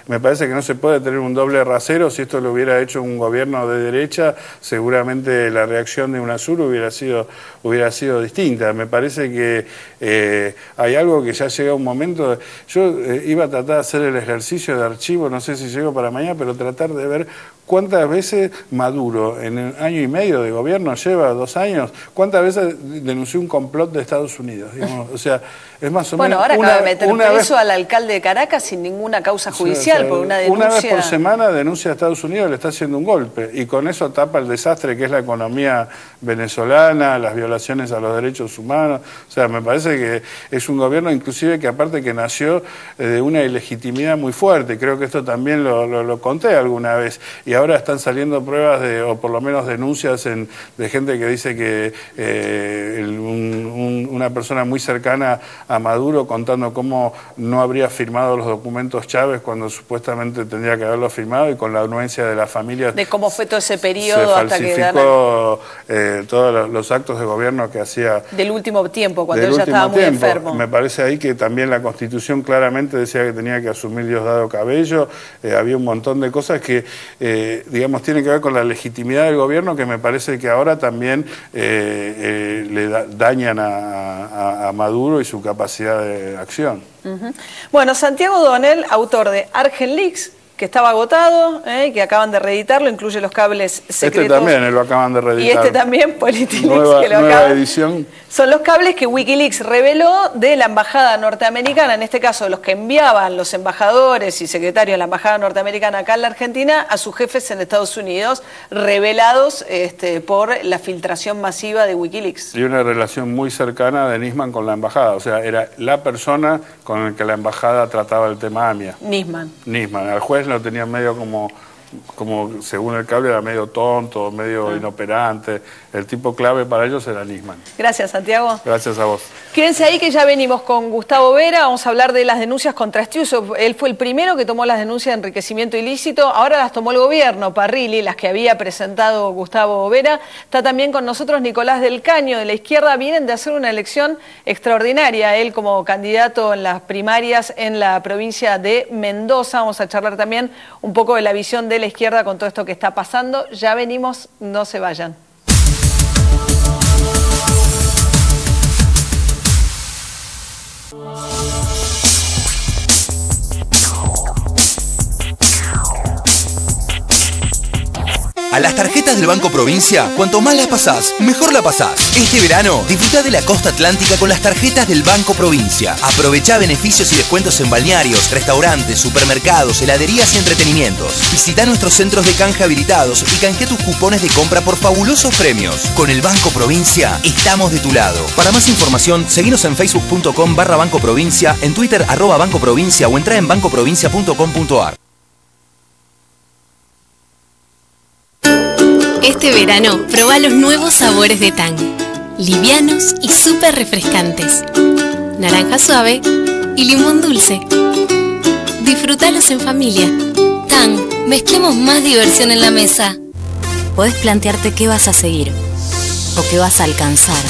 me parece que no se puede tener un doble rasero. Si esto lo hubiera hecho un gobierno de derecha, seguramente la reacción de UNASUR hubiera sido distinta. Me parece que hay algo que ya llega un momento. Yo iba a tratar de hacer el ejercicio de archivo, no sé si llego para mañana, pero tratar de ver cuántas veces Maduro, en el año y medio de gobierno, lleva 2 años, cuántas veces denunció un complot de Estados Unidos, digamos. O sea, es más o menos... Bueno, ahora acaba de meter preso al alcalde de Caracas sin ninguna causa judicial, por una denuncia... Una vez por semana denuncia a Estados Unidos, le está haciendo un golpe, y con eso tapa el desastre que es la economía venezolana, las violaciones a los derechos humanos. O sea, me parece que es un gobierno inclusive que aparte que nació de una ilegitimidad muy fuerte, creo que esto también lo conté alguna vez, y ahora están saliendo pruebas o por lo menos denuncias de gente que dice que una persona muy cercana a Maduro contando cómo no habría firmado los documentos Chávez cuando supuestamente tendría que haberlo firmado, y con la anuencia de la familia de cómo fue todo ese periodo hasta que falsificó todos los actos de gobierno que hacía del último tiempo, cuando él ya estaba muy enfermo. Me parece ahí que también la Constitución claramente decía que tenía que asumir Diosdado Cabello. Había un montón de cosas que digamos, tiene que ver con la legitimidad del gobierno, que me parece que ahora también le dañan a Maduro y su capacidad de acción. Bueno, Santiago Donel, autor de ArgenLeaks, que estaba agotado, que acaban de reeditarlo, incluye los cables secretos. Este también lo acaban de reeditar. Y este también, Politileaks, que lo nueva acaban. edición. Son los cables que Wikileaks reveló de la embajada norteamericana, en este caso los que enviaban los embajadores y secretarios de la embajada norteamericana acá en la Argentina a sus jefes en Estados Unidos, revelados por la filtración masiva de Wikileaks. Y una relación muy cercana de Nisman con la embajada, o sea, era la persona con la que la embajada trataba el tema AMIA. Nisman. Al juez lo tenía medio como según el cable era medio tonto, medio inoperante. El tipo clave para ellos era Nisman. Gracias, Santiago. Gracias a vos. Quédense ahí que ya venimos con Gustavo Vera, vamos a hablar de las denuncias contra Estiuso. Él fue el primero que tomó las denuncias de enriquecimiento ilícito, ahora las tomó el gobierno, Parrilli, las que había presentado Gustavo Vera. Está también con nosotros Nicolás del Caño, de la izquierda. Vienen de hacer una elección extraordinaria, él como candidato en las primarias en la provincia de Mendoza. Vamos a charlar también un poco de la visión de la izquierda con todo esto que está pasando. Ya venimos, no se vayan. A las tarjetas del Banco Provincia, cuanto más las pasás, mejor la pasás. Este verano, disfruta de la costa atlántica con las tarjetas del Banco Provincia. Aprovechá beneficios y descuentos en balnearios, restaurantes, supermercados, heladerías y entretenimientos. Visita nuestros centros de canje habilitados y canjea tus cupones de compra por fabulosos premios. Con el Banco Provincia, estamos de tu lado. Para más información, seguinos en facebook.com/Banco Provincia, en Twitter @Banco Provincia o entrá en bancoprovincia.com.ar. Este verano, probá los nuevos sabores de Tang. Livianos y súper refrescantes. Naranja suave y limón dulce. Disfrútalos en familia. Tang, mezclemos más diversión en la mesa. Podés plantearte qué vas a seguir o qué vas a alcanzar.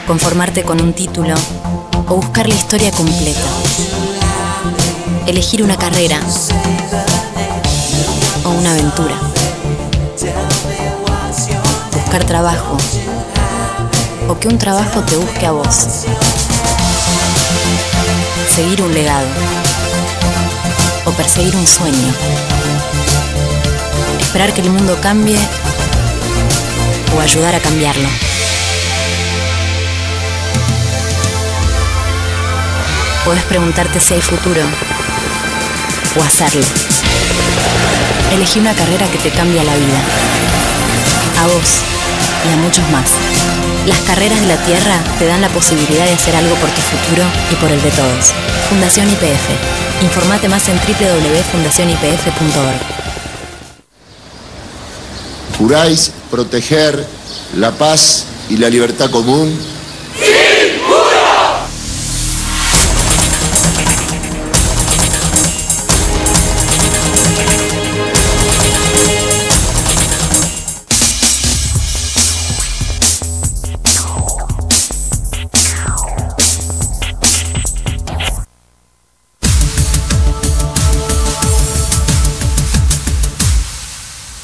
Conformarte con un título o buscar la historia completa. Elegir una carrera o una aventura. Buscar trabajo o que un trabajo te busque a vos. Seguir un legado o perseguir un sueño. Esperar que el mundo cambie o ayudar a cambiarlo. Podés preguntarte si hay futuro o hacerlo. Elegí una carrera que te cambia la vida. A vos y a muchos más. Las carreras de la Tierra te dan la posibilidad de hacer algo por tu futuro y por el de todos. Fundación YPF. Informate más en www.fundacionypf.org. ¿Juráis proteger la paz y la libertad común? ¡Sí, juro!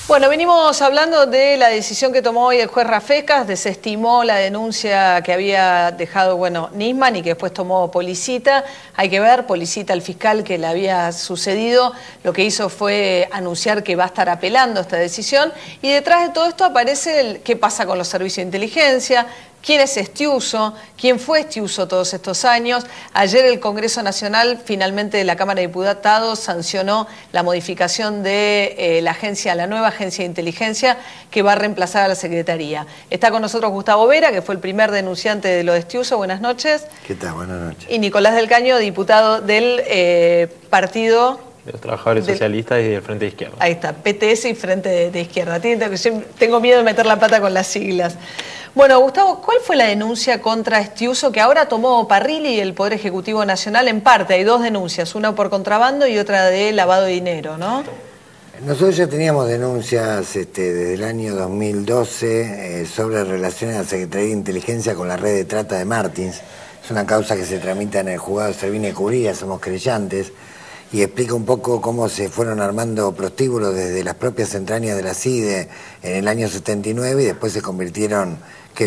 Bueno, venimos hablando de la decisión que tomó hoy el juez Rafecas, desestimó la denuncia que había dejado, Nisman y que después tomó Policita. Hay que ver, Policita, el fiscal que le había sucedido, lo que hizo fue anunciar que va a estar apelando esta decisión y detrás de todo esto aparece qué pasa con los servicios de inteligencia. ¿Quién es Estiuso? ¿Quién fue Estiuso todos estos años? Ayer el Congreso Nacional, finalmente la Cámara de Diputados, sancionó la modificación de la nueva agencia de inteligencia que va a reemplazar a la Secretaría. Está con nosotros Gustavo Vera, que fue el primer denunciante de lo de Estiuso. Buenas noches. ¿Qué tal? Buenas noches. Y Nicolás del Caño, diputado del partido... de los trabajadores socialistas y del Frente de Izquierda. Ahí está, PTS y Frente de Izquierda. Tengo miedo de meter la pata con las siglas. Bueno, Gustavo, ¿cuál fue la denuncia contra Estiuso que ahora tomó Parrilli y el Poder Ejecutivo Nacional en parte? Hay dos denuncias, una por contrabando y otra de lavado de dinero, ¿no? Nosotros ya teníamos denuncias desde el año 2012 sobre relaciones de la Secretaría de Inteligencia con la red de trata de Martins. Es una causa que se tramita en el juzgado Servini de Cubría, somos creyentes, y explica un poco cómo se fueron armando prostíbulos desde las propias entrañas de la CIDE en el año 79 y después se convirtieron,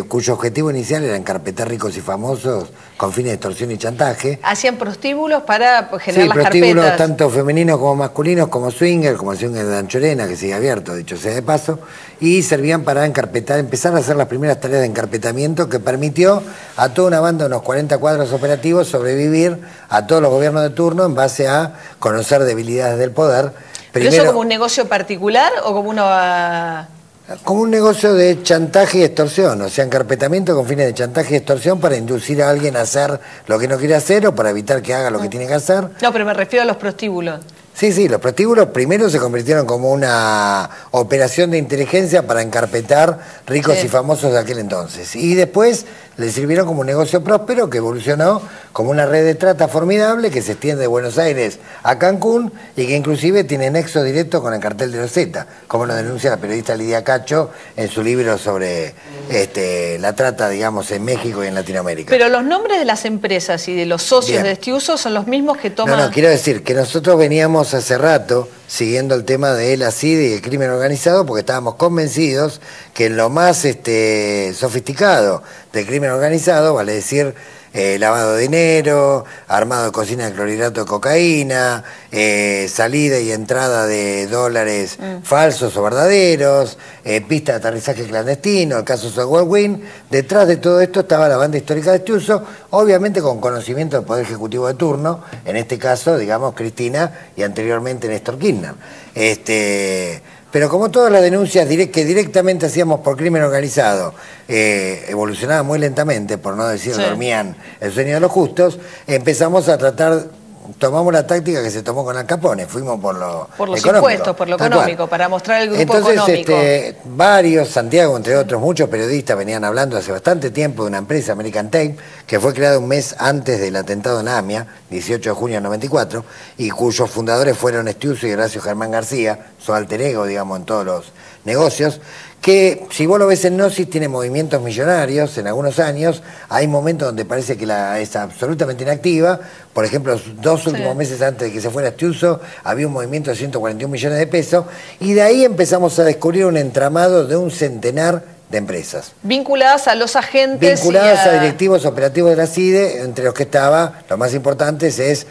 cuyo objetivo inicial era encarpetar ricos y famosos con fines de extorsión y chantaje. ¿Hacían prostíbulos para generar las prostíbulos carpetas? Tanto femeninos como masculinos, como swinger, como el swinger de Anchorena, que sigue abierto, dicho sea de paso, y servían para encarpetar, empezar a hacer las primeras tareas de encarpetamiento que permitió a toda una banda de unos 40 cuadros operativos sobrevivir a todos los gobiernos de turno en base a conocer debilidades del poder. ¿Pero eso como un negocio particular o como una...? Como un negocio de chantaje y extorsión, o sea, encarpetamiento con fines de chantaje y extorsión para inducir a alguien a hacer lo que no quiere hacer o para evitar que haga lo que tiene que hacer. No, pero me refiero a los prostíbulos. Sí, los prostíbulos primero se convirtieron como una operación de inteligencia para encarpetar ricos y famosos de aquel entonces. Y después le sirvieron como un negocio próspero que evolucionó como una red de trata formidable que se extiende de Buenos Aires a Cancún y que inclusive tiene nexo directo con el cartel de los Zeta, como lo denuncia la periodista Lidia Cacho en su libro sobre la trata, digamos, en México y en Latinoamérica. Pero los nombres de las empresas y de los socios de Estiuso son los mismos que toman... No, quiero decir que nosotros veníamos hace rato siguiendo el tema de la CIDE y el crimen organizado porque estábamos convencidos que en lo más sofisticado del crimen organizado, vale decir lavado de dinero, armado de cocina de clorhidrato de cocaína, salida y entrada de dólares falsos o verdaderos, pista de aterrizaje clandestino, el caso Software-Win. Detrás de todo esto estaba la banda histórica de Estiuso, obviamente con conocimiento del Poder Ejecutivo de turno, en este caso, digamos, Cristina y anteriormente Néstor Kirchner. Pero como todas las denuncias que directamente hacíamos por crimen organizado evolucionaban muy lentamente, por no decir dormían el sueño de los justos, empezamos a tratar, tomamos la táctica que se tomó con Al Capone, fuimos por los impuestos, por lo económico, para mostrar el grupo económico. Varios, Santiago, entre otros, muchos periodistas venían hablando hace bastante tiempo de una empresa, American Tape, que fue creada un mes antes del atentado en AMIA, 18 de junio del 94, y cuyos fundadores fueron Estiuso y Horacio Germán García, su alter ego, digamos, en todos los negocios, que si vos lo ves en Gnosis tiene movimientos millonarios en algunos años, hay momentos donde parece que es absolutamente inactiva, por ejemplo, los 2 últimos meses antes de que se fuera Estiuso había un movimiento de 141 millones de pesos, y de ahí empezamos a descubrir un entramado de un centenar de empresas. Vinculadas a los agentes. Vinculadas a directivos operativos de la CIDE, entre los que estaba, los más importantes es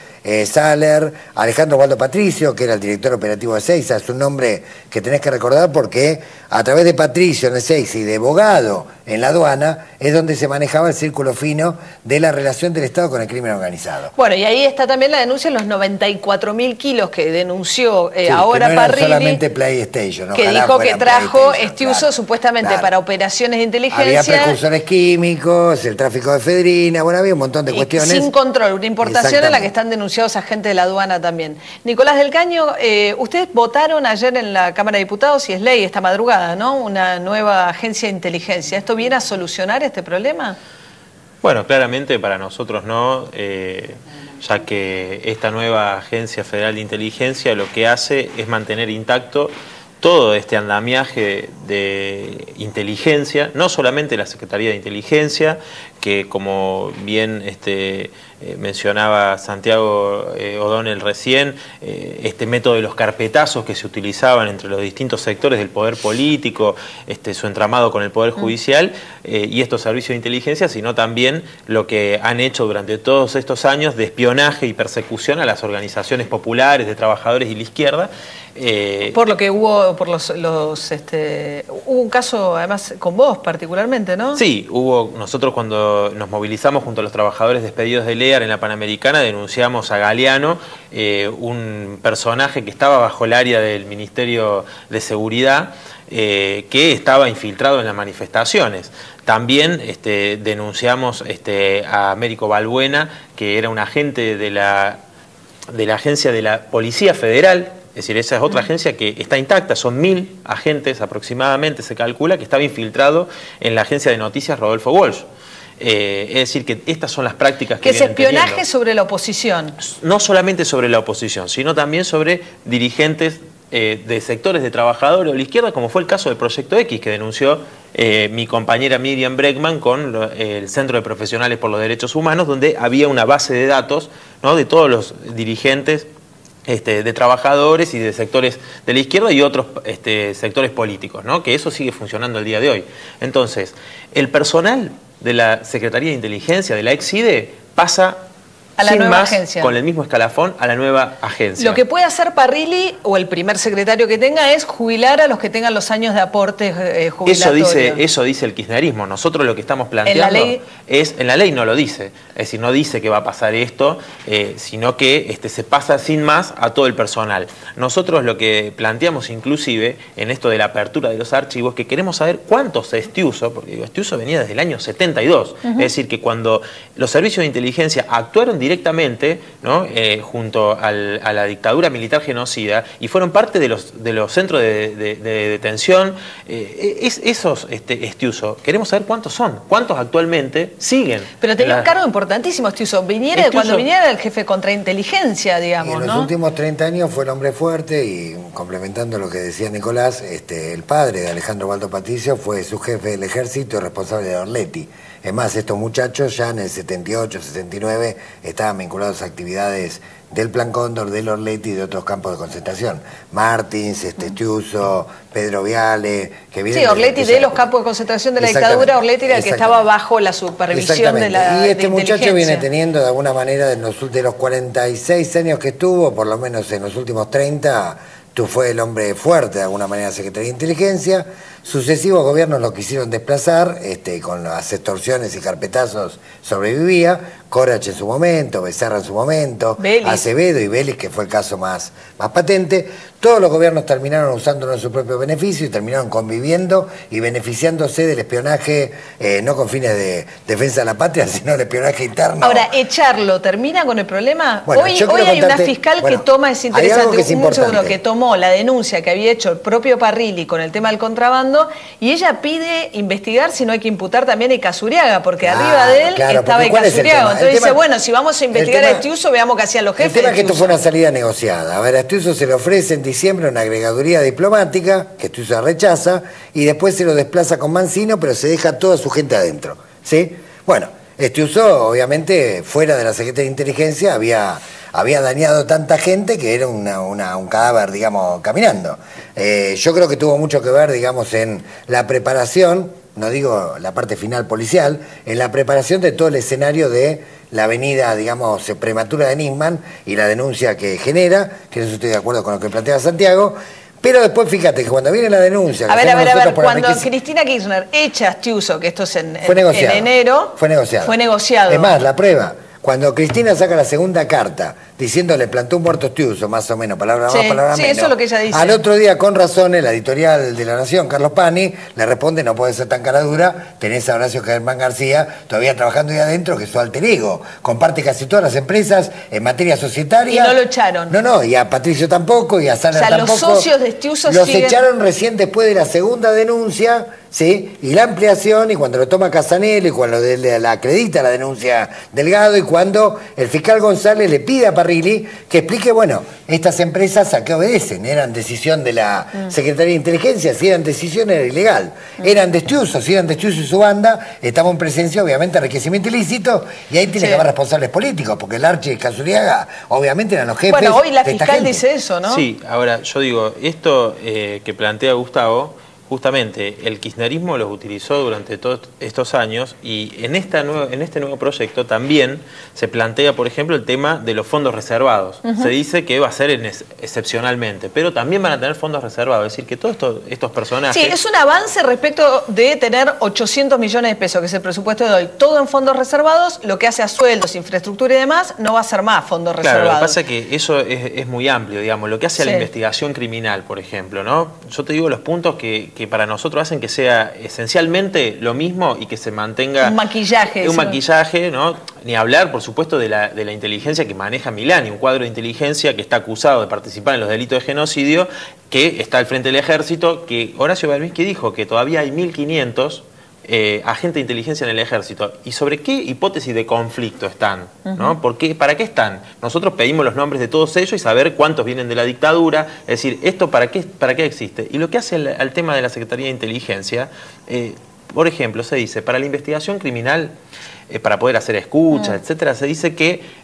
Saller, Alejandro Waldo Patricio, que era el director operativo de Ezeiza. Es un nombre que tenés que recordar porque a través de Patricio en Ezeiza y de Bogado en la aduana es donde se manejaba el círculo fino de la relación del Estado con el crimen organizado. Bueno, y ahí está también la denuncia en los 94.000 kilos que denunció sí, ahora que no Parrilli. Solamente PlayStation, que dijo que trajo Estiuso supuestamente para operaciones de inteligencia. Había precursores químicos, el tráfico de efedrina, bueno, había un montón de cuestiones. Sin control, una importación en la que están denunciados agentes de la aduana también. Nicolás del Caño, ustedes votaron ayer en la Cámara de Diputados, y es ley esta madrugada, ¿no? Una nueva agencia de inteligencia. ¿Esto viene a solucionar este problema? Bueno, claramente para nosotros no, ya que esta nueva Agencia Federal de Inteligencia lo que hace es mantener intacto todo este andamiaje de inteligencia, no solamente la Secretaría de Inteligencia, que como bien mencionaba Santiago O'Donnell recién, este método de los carpetazos que se utilizaban entre los distintos sectores del poder político, su entramado con el poder judicial y estos servicios de inteligencia, sino también lo que han hecho durante todos estos años de espionaje y persecución a las organizaciones populares, de trabajadores y la izquierda. Por lo que hubo, hubo un caso además con vos particularmente, ¿no? Sí, nosotros cuando nos movilizamos junto a los trabajadores despedidos de LEAR en la Panamericana, denunciamos a Galeano, un personaje que estaba bajo el área del Ministerio de Seguridad, que estaba infiltrado en las manifestaciones. También denunciamos a Américo Balbuena, que era un agente de la agencia de la Policía Federal. Es decir, esa es otra agencia que está intacta, son 1000 agentes aproximadamente, se calcula, que estaba infiltrado en la agencia de noticias Rodolfo Walsh. Es decir, que estas son las prácticas que es espionaje sobre la oposición. No solamente sobre la oposición, sino también sobre dirigentes de sectores de trabajadores de la izquierda, como fue el caso del Proyecto X, que denunció mi compañera Miriam Bregman con el Centro de Profesionales por los Derechos Humanos, donde había una base de datos, ¿no?, de todos los dirigentes de trabajadores y de sectores de la izquierda y otros sectores políticos, ¿no?, que eso sigue funcionando el día de hoy. Entonces, el personal de la Secretaría de Inteligencia, de la ex-CIDE, pasa a la sin nueva más, agencia, con el mismo escalafón, a la nueva agencia. Lo que puede hacer Parrilli o el primer secretario que tenga es jubilar a los que tengan los años de aportes jubilatorios. Eso dice el kirchnerismo. Nosotros lo que estamos planteando en la ley no lo dice. Es decir, no dice que va a pasar esto, sino que se pasa sin más a todo el personal. Nosotros lo que planteamos inclusive en esto de la apertura de los archivos, que queremos saber cuántos Estiuso, porque Estiuso venía desde el año 72, es decir, que cuando los servicios de inteligencia actuaron directamente, ¿no?, junto a la dictadura militar genocida y fueron parte de los centros de detención, esos Estiuso, queremos saber cuántos son, cuántos actualmente siguen. Pero tenía un cargo importantísimo Estiuso, cuando viniera el jefe de contrainteligencia, digamos, ¿no? En los últimos 30 años fue el hombre fuerte y, complementando lo que decía Nicolás, el padre de Alejandro Waldo Patricio fue su jefe del ejército y responsable de Orleti. Es más, estos muchachos ya en el 78, 69 estaban vinculados a actividades del Plan Cóndor, del Orleti y de otros campos de concentración. Martins, Estiuso, Pedro Viale, que vienen... Sí, Orleti de los campos de concentración de la dictadura, Orleti era el que estaba bajo la supervisión de la Y este muchacho viene teniendo de alguna manera, de los 46 años que estuvo, por lo menos en los últimos 30, tú fue el hombre fuerte de alguna manera de la Secretaría de Inteligencia. Sucesivos gobiernos lo quisieron desplazar, con las extorsiones y carpetazos sobrevivía, Corach en su momento, Becerra en su momento, Vélez. Acevedo y Vélez, que fue el caso más patente. Todos los gobiernos terminaron usándolo en su propio beneficio y terminaron conviviendo y beneficiándose del espionaje, no con fines de defensa de la patria, sino el espionaje interno. Ahora, echarlo, ¿termina con el problema? Bueno, hoy hay una fiscal que toma, es interesante, que tomó la denuncia que había hecho el propio Parrilli con el tema del contrabando, y ella pide investigar si no hay que imputar también a Icazuriaga, porque arriba de él estaba Icazuriaga. Entonces dice, bueno, si vamos a investigar a Estiuso, veamos qué hacían los jefes. El tema es que esto fue una salida negociada. A ver, a Estiuso se le ofrece en diciembre una agregaduría diplomática, que Estiuso la rechaza, y después se lo desplaza con Mancino, pero se deja toda su gente adentro, ¿sí? Bueno, Estiuso, obviamente, fuera de la Secretaría de Inteligencia, había dañado tanta gente que era un cadáver, digamos, caminando. Yo creo que tuvo mucho que ver, digamos, en la preparación no digo la parte final policial, en la preparación de todo el escenario de la venida, digamos, prematura de Nisman y la denuncia que genera, que eso estoy de acuerdo con lo que plantea Santiago. Pero después fíjate que cuando viene la denuncia... A ver, cuando Cristina Kirchner echa a Stiuso, que esto es en enero... Fue negociado. Fue negociado. Es más, la prueba, cuando Cristina saca la segunda carta diciéndole plantó un muerto Stiuso, más o menos, palabra más, palabra menos. Eso es lo que ella dice. Al otro día, con razón, en la editorial de La Nación, Carlos Pani, le responde, no puede ser tan cara dura, tenés a Horacio Germán García todavía trabajando ahí adentro, que es su alter ego. Comparte casi todas las empresas en materia societaria. Y no lo echaron. No, y a Patricio tampoco, y a Sara tampoco. Los socios de Stiuso los echaron recién después de la segunda denuncia, ¿sí? Y la ampliación, y cuando lo toma Casanello, y cuando la acredita la denuncia Delgado, y cuando el fiscal González le pide a Parrilli que explique, bueno, estas empresas a qué obedecen, eran decisión de la Secretaría de Inteligencia, si eran decisión era ilegal, eran de Stiuso, si eran de Stiuso y su banda, estamos en presencia obviamente de enriquecimiento ilícito, y ahí tiene que haber responsables políticos, porque el Archi y Casuriaga obviamente eran los jefes. Bueno, hoy la fiscal dice eso, ¿no? Sí, ahora yo digo, esto que plantea Gustavo, justamente el kirchnerismo los utilizó durante todos estos años, y en este nuevo proyecto también se plantea, por ejemplo, el tema de los fondos reservados. Se dice que va a ser excepcionalmente, pero también van a tener fondos reservados, es decir, que todos estos personajes... Sí, es un avance respecto de tener 800 millones de pesos, que es el presupuesto de hoy, todo en fondos reservados, lo que hace a sueldos, infraestructura y demás, no va a ser más fondos reservados. Claro, lo que pasa es que eso es muy amplio, digamos, lo que hace a la investigación criminal, por ejemplo, ¿no? Yo te digo los puntos que para nosotros hacen que sea esencialmente lo mismo y que se mantenga... Un maquillaje. Un maquillaje, ¿no? Ni hablar, por supuesto, de la inteligencia que maneja Milani, un cuadro de inteligencia que está acusado de participar en los delitos de genocidio, que está al frente del ejército, que Horacio Belminski dijo que todavía hay 1.500 agentes de inteligencia en el ejército. ¿Y sobre qué hipótesis de conflicto están? ¿No? ¿Para qué están? Nosotros pedimos los nombres de todos ellos y saber cuántos vienen de la dictadura. Es decir, ¿esto para qué existe? Y lo que hace al tema de la Secretaría de Inteligencia, por ejemplo, se dice, para la investigación criminal, para poder hacer escuchas, etcétera, se dice que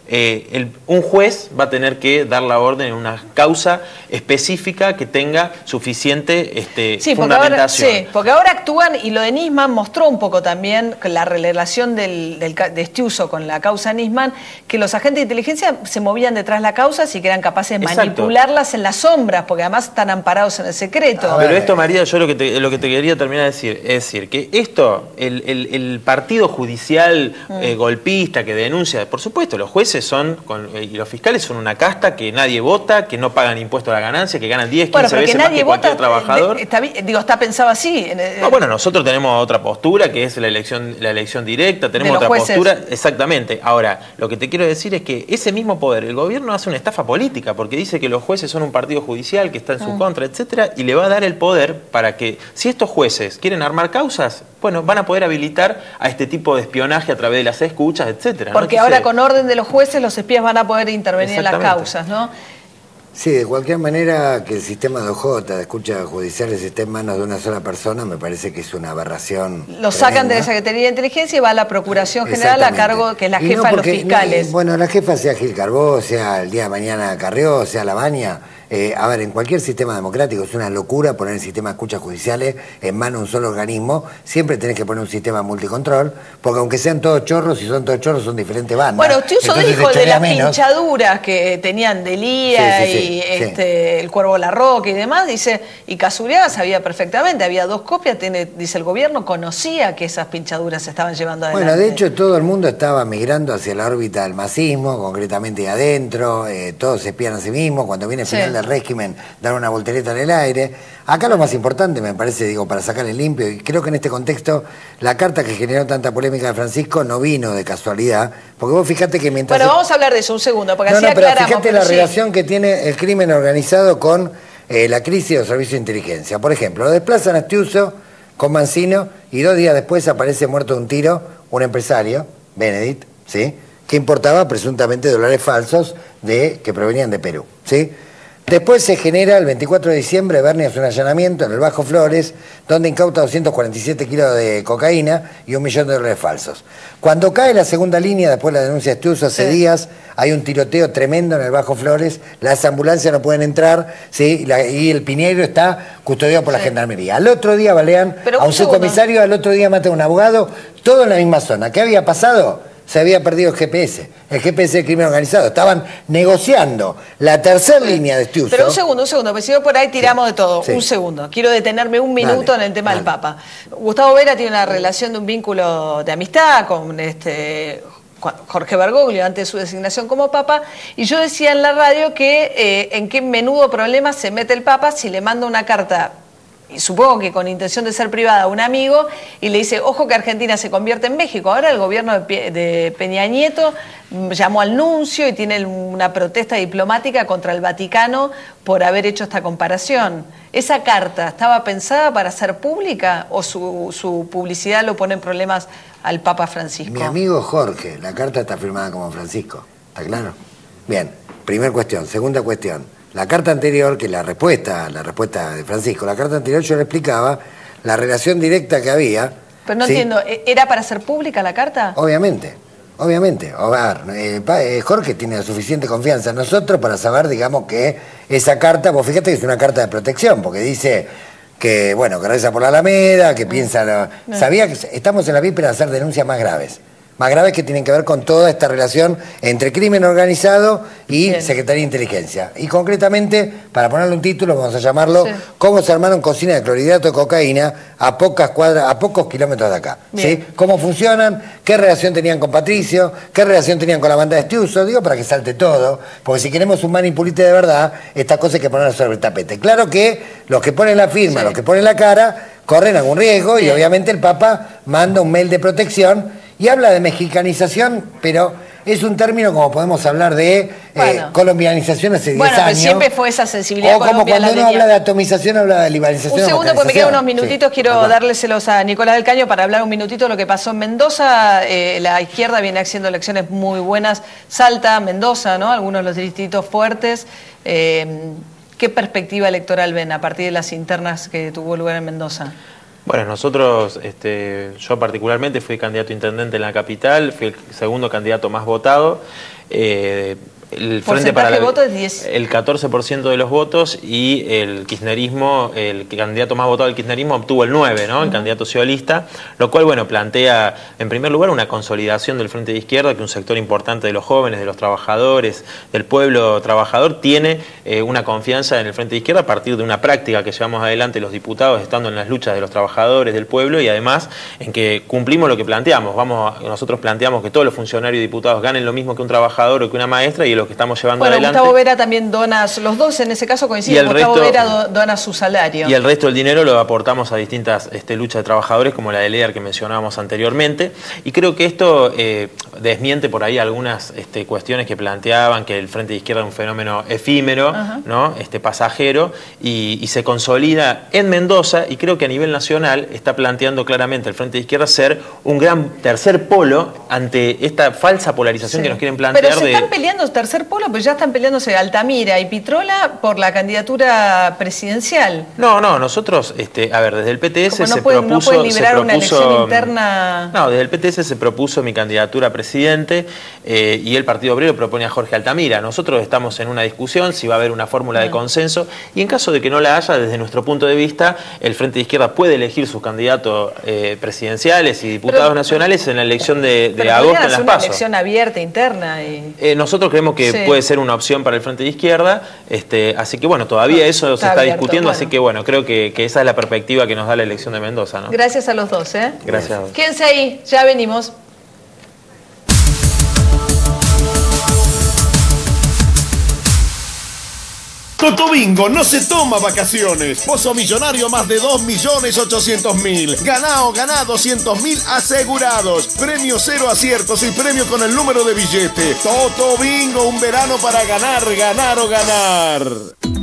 un juez va a tener que dar la orden en una causa específica que tenga suficiente fundamentación. Porque ahora actúan, y lo de Nisman mostró un poco también la relación de Stiuso con la causa Nisman, que los agentes de inteligencia se movían detrás de la causa y que eran capaces de manipularlas en las sombras, porque además están amparados en el secreto. Pero esto, María, yo lo que te quería terminar de decir, es decir, que esto, el partido judicial golpista que denuncia, por supuesto, los jueces y los fiscales son una casta que nadie vota, que no pagan impuesto a la ganancia, que ganan 10, 15 veces más que cualquier trabajador. Está pensado así. Bueno, nosotros tenemos otra postura, que es la elección directa, tenemos otra postura, exactamente. Ahora, lo que te quiero decir es que ese mismo poder, el gobierno hace una estafa política, porque dice que los jueces son un partido judicial que está en su contra, etcétera, y le va a dar el poder para que, si estos jueces quieren armar causas, bueno, van a poder habilitar a este tipo de espionaje a través de las escuchas, etcétera. Porque ¿no? ahora con orden de los jueces los espías van a poder intervenir en las causas, ¿no? Sí, de cualquier manera que el sistema de OJ, de escuchas judiciales, esté en manos de una sola persona, me parece que es una aberración. Lo sacan de la Secretaría de Inteligencia y va a la Procuración General a cargo, que es la jefa de los fiscales. Bueno, la jefa sea Gil Carbó, sea el día de mañana Carrió, sea Labaña. A ver, en cualquier sistema democrático es una locura poner el sistema de escuchas judiciales en manos de un solo organismo. Siempre tenés que poner un sistema multicontrol, porque aunque sean todos chorros, si son todos chorros, son diferentes bandas. Bueno, Stiuso dijo de las pinchaduras que tenían Delía y el Cuervo Larroque y demás, dice, y Casuriaga sabía perfectamente, había 2 copias, dice el gobierno, conocía que esas pinchaduras se estaban llevando adelante. Bueno, de hecho todo el mundo estaba migrando hacia la órbita del masismo, concretamente de adentro, todos se espían a sí mismos, cuando viene el final del régimen, dar una voltereta en el aire. Acá lo más importante, me parece, digo, para sacar el limpio, y creo que en este contexto la carta que generó tanta polémica de Francisco no vino de casualidad, porque vos fijate que mientras... Bueno, vamos a hablar de eso un segundo, porque así pero aclaramos. Fíjate la relación que tiene el crimen organizado con la crisis de los servicios de inteligencia. Por ejemplo, lo desplazan a Stiuso con Mancino y 2 días después aparece muerto de un tiro un empresario, Benedict, ¿sí?, que importaba presuntamente dólares falsos que provenían de Perú, ¿sí? Después se genera, el 24 de diciembre, Bernie hace un allanamiento en el Bajo Flores, donde incauta 247 kilos de cocaína y $1 millón falsos. Cuando cae la segunda línea, después de la denuncia de Estiuso, hace días, hay un tiroteo tremendo en el Bajo Flores, las ambulancias no pueden entrar, ¿sí? Y el Piñeiro está custodiado por la Gendarmería. Al otro día balean a un subcomisario, al otro día matan a un abogado, todo en la misma zona. ¿Qué había pasado? Se había perdido el GPS del crimen organizado. Estaban negociando la tercera línea de Estiuso. Pero un segundo, porque si no por ahí tiramos de todo. Un segundo. Quiero detenerme un minuto en el tema del Papa. Gustavo Vera tiene una relación de un vínculo de amistad con Jorge Bergoglio antes de su designación como Papa, y yo decía en la radio que en qué menudo problema se mete el Papa si le manda una carta, y supongo que con intención de ser privada, a un amigo, y le dice, ojo que Argentina se convierte en México. Ahora el gobierno de Peña Nieto llamó al nuncio y tiene una protesta diplomática contra el Vaticano por haber hecho esta comparación. ¿Esa carta estaba pensada para ser pública o su publicidad lo pone en problemas al Papa Francisco? Mi amigo Jorge, la carta está firmada como Francisco, ¿está claro? Bien, primera cuestión. Segunda cuestión. La carta anterior, que la respuesta de Francisco, la carta anterior yo le explicaba la relación directa que había. Pero no entiendo, ¿era para ser pública la carta? Obviamente. A ver, Jorge tiene suficiente confianza en nosotros para saber, digamos, que esa carta, vos fíjate que es una carta de protección, porque dice que, bueno, que reza por la Alameda, que piensa... Sabía que estamos en la víspera de hacer denuncias más graves que tienen que ver con toda esta relación entre crimen organizado y Secretaría de Inteligencia. Y concretamente, para ponerle un título, vamos a llamarlo, cómo se armaron cocinas de clorhidrato de cocaína a pocos kilómetros de acá. ¿Sí? ¿Cómo funcionan? ¿Qué relación tenían con Patricio? ¿Qué relación tenían con la banda de Estiuso? Digo, para que salte todo, porque si queremos un manipulite de verdad, estas cosas hay que ponerlas sobre el tapete. Claro que los que ponen la firma, los que ponen la cara, corren algún riesgo y obviamente el Papa manda un mail de protección y habla de mexicanización, pero es un término como podemos hablar de colombianización hace 10 años. Bueno, siempre fue esa sensibilidad. O como cuando uno habla de atomización, habla de liberalización. Un segundo, porque me quedan unos minutitos, quiero dárselos a Nicolás del Caño para hablar un minutito de lo que pasó en Mendoza. La izquierda viene haciendo elecciones muy buenas. Salta, Mendoza, ¿no? Algunos de los distritos fuertes. ¿Qué perspectiva electoral ven a partir de las internas que tuvo lugar en Mendoza? Bueno, nosotros, yo particularmente fui candidato a intendente en la capital, fui el segundo candidato más votado. El Frente para la voto es 10. El 14% de los votos, y el kirchnerismo, el candidato más votado del kirchnerismo obtuvo el 9%, ¿no? El candidato socialista, lo cual, bueno, plantea en primer lugar una consolidación del Frente de Izquierda, que un sector importante de los jóvenes, de los trabajadores, del pueblo trabajador, tiene una confianza en el Frente de Izquierda a partir de una práctica que llevamos adelante los diputados, estando en las luchas de los trabajadores, del pueblo, y además en que cumplimos lo que planteamos. Nosotros planteamos que todos los funcionarios y diputados ganen lo mismo que un trabajador o que una maestra, y lo que estamos llevando adelante. Gustavo Vera también dona, los dos en ese caso coinciden, Gustavo Vera dona su salario. Y el resto del dinero lo aportamos a distintas luchas de trabajadores, como la de LEAR que mencionábamos anteriormente, y creo que esto desmiente por ahí algunas cuestiones que planteaban, que el Frente de Izquierda es un fenómeno efímero, ¿no? Pasajero, y se consolida en Mendoza, y creo que a nivel nacional está planteando claramente el Frente de Izquierda ser un gran tercer polo ante esta falsa polarización que nos quieren plantear. Pero se están peleando tercer polo, pero ya están peleándose Altamira y Pitrola por la candidatura presidencial. No, nosotros, a ver, desde el PTS no pueden liberar una elección interna. No, desde el PTS se propuso mi candidatura a presidente, y el Partido Obrero propone a Jorge Altamira. Nosotros estamos en una discusión si va a haber una fórmula de consenso, y en caso de que no la haya, desde nuestro punto de vista, el Frente de Izquierda puede elegir sus candidatos presidenciales y diputados nacionales en la elección de agosto en las PASO. Una elección abierta, interna. Nosotros creemos que puede ser una opción para el Frente de Izquierda, así que bueno, todavía eso se está discutiendo, así que bueno, creo que esa es la perspectiva que nos da la elección de Mendoza, ¿no? Gracias a los dos, Gracias a vos. Quédense ahí, ya venimos. Toto Bingo no se toma vacaciones. Pozo millonario más de 2.800.000. Ganá 200.000 asegurados. Premio 0 aciertos y premio con el número de billete. Toto Bingo, un verano para ganar, ganar o ganar.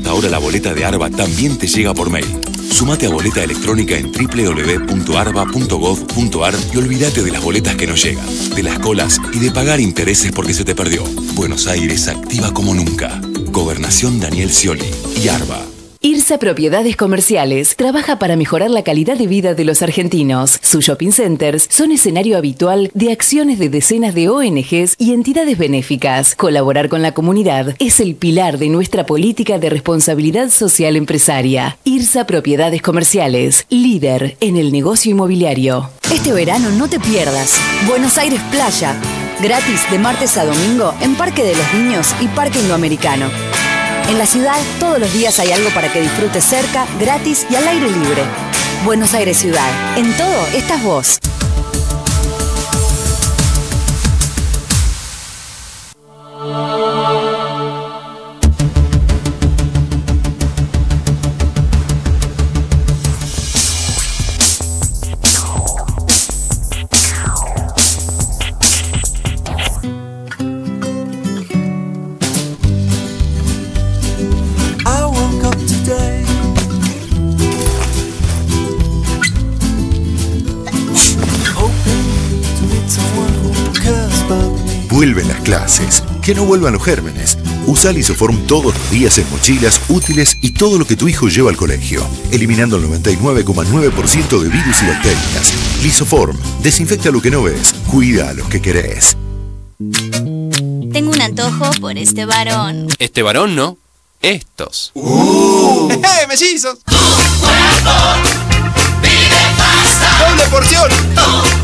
Ahora la boleta de Arba también te llega por mail. Sumate a boleta electrónica en www.arba.gov.ar y olvídate de las boletas que no llegan, de las colas y de pagar intereses porque se te perdió. Buenos Aires activa como nunca. Gobernación Daniel Scioli y Arba. IRSA Propiedades Comerciales trabaja para mejorar la calidad de vida de los argentinos. Sus shopping centers son escenario habitual de acciones de decenas de ONGs y entidades benéficas. Colaborar con la comunidad es el pilar de nuestra política de responsabilidad social empresaria. IRSA Propiedades Comerciales, líder en el negocio inmobiliario. Este verano no te pierdas Buenos Aires Playa, gratis de martes a domingo en Parque de los Niños y Parque Indoamericano. En la ciudad, todos los días hay algo para que disfrutes cerca, gratis y al aire libre. Buenos Aires Ciudad. En todo estás vos. Vuelven las clases, que no vuelvan los gérmenes. Usa Lisoform todos los días en mochilas, útiles y todo lo que tu hijo lleva al colegio, eliminando el 99,9% de virus y bacterias. Lisoform, desinfecta lo que no ves, cuida a los que querés. Tengo un antojo por este varón. Este varón no, estos. ¡Mellizos! Tu cuerpo pide pasta. ¡Doble porción! Tu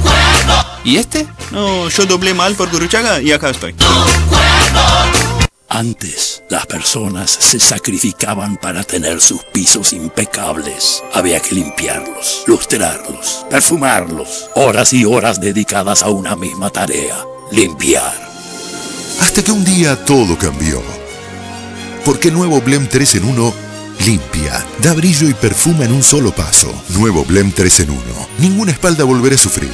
cuerpo. ¿Y este? No, yo doblé mal por Guruchaga y acá estoy. Tu cuerpo. Antes, las personas se sacrificaban para tener sus pisos impecables. Había que limpiarlos, lustrarlos, perfumarlos. Horas y horas dedicadas a una misma tarea: limpiar. Hasta que un día todo cambió. Porque nuevo Blem 3 en 1 limpia, da brillo y perfuma en un solo paso. Nuevo Blem 3 en 1. Ninguna espalda volverá a sufrir.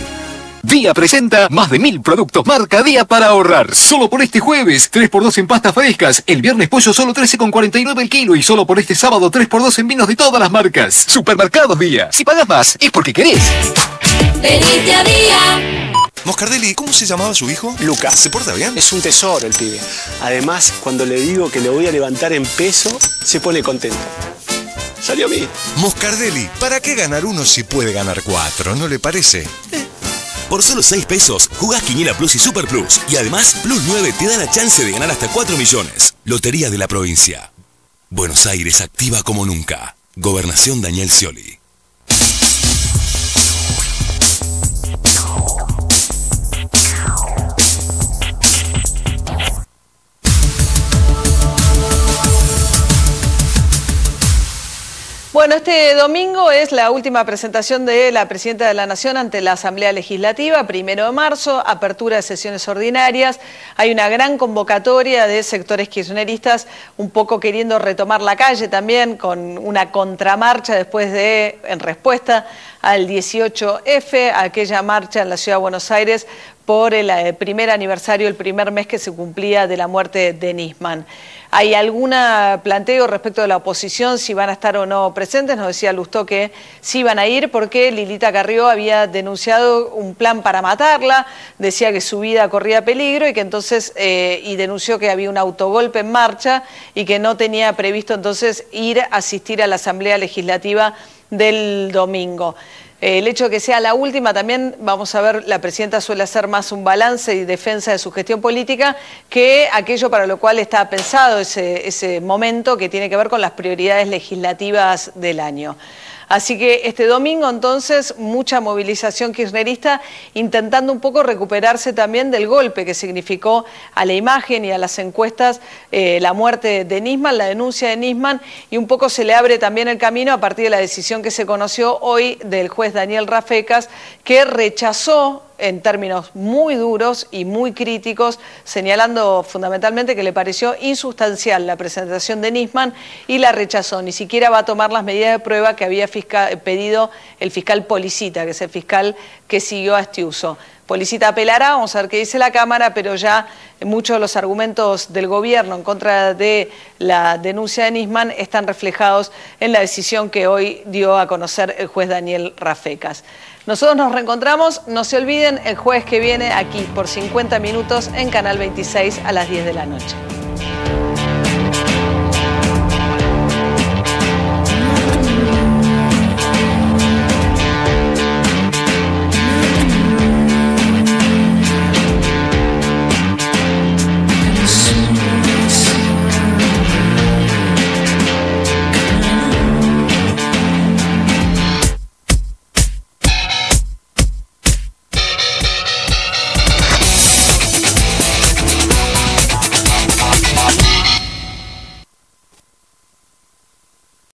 Día presenta más de 1000 productos marca Día para ahorrar. Solo por este jueves, 3x2 en pastas frescas. El viernes pollo solo 13,49 el kilo. Y solo por este sábado, 3x2 en vinos de todas las marcas. Supermercados Día. Si pagas más, es porque querés. Venite a Día. Moscardelli, ¿cómo se llamaba su hijo? Lucas. ¿Se porta bien? Es un tesoro el pibe. Además, cuando le digo que le voy a levantar en peso, se pone contento. Salió bien. Moscardelli, ¿para qué ganar uno si puede ganar 4? ¿No le parece? Por solo 6 pesos, jugás Quiniela Plus y Super Plus. Y además, Plus 9 te da la chance de ganar hasta 4 millones. Lotería de la provincia. Buenos Aires activa como nunca. Gobernación Daniel Scioli. Bueno, este domingo es la última presentación de la Presidenta de la Nación ante la Asamblea Legislativa, 1 de marzo, apertura de sesiones ordinarias. Hay una gran convocatoria de sectores kirchneristas, un poco queriendo retomar la calle también, con una contramarcha después de, en respuesta al 18F, aquella marcha en la Ciudad de Buenos Aires por el primer aniversario, el primer mes que se cumplía de la muerte de Nisman. ¿Hay algún planteo respecto de la oposición, si van a estar o no presentes? Nos decía Lustó que sí van a ir porque Lilita Carrió había denunciado un plan para matarla, decía que su vida corría peligro y que entonces, y denunció que había un autogolpe en marcha y que no tenía previsto entonces ir a asistir a la Asamblea Legislativa del domingo. El hecho de que sea la última también, vamos a ver, la presidenta suele hacer más un balance y defensa de su gestión política que aquello para lo cual está pensado ese momento que tiene que ver con las prioridades legislativas del año. Así que este domingo entonces mucha movilización kirchnerista intentando un poco recuperarse también del golpe que significó a la imagen y a las encuestas la muerte de Nisman, la denuncia de Nisman, y un poco se le abre también el camino a partir de la decisión que se conoció hoy del juez Daniel Rafecas, que rechazó en términos muy duros y muy críticos, señalando fundamentalmente que le pareció insustancial la presentación de Nisman y la rechazó. Ni siquiera va a tomar las medidas de prueba que había pedido el fiscal Policita, que es el fiscal que siguió a Estiuso. Policita apelará, vamos a ver qué dice la Cámara, pero ya muchos de los argumentos del gobierno en contra de la denuncia de Nisman están reflejados en la decisión que hoy dio a conocer el juez Daniel Rafecas. Nosotros nos reencontramos, no se olviden, el jueves que viene aquí por 50 minutos en Canal 26 a las 10 de la noche.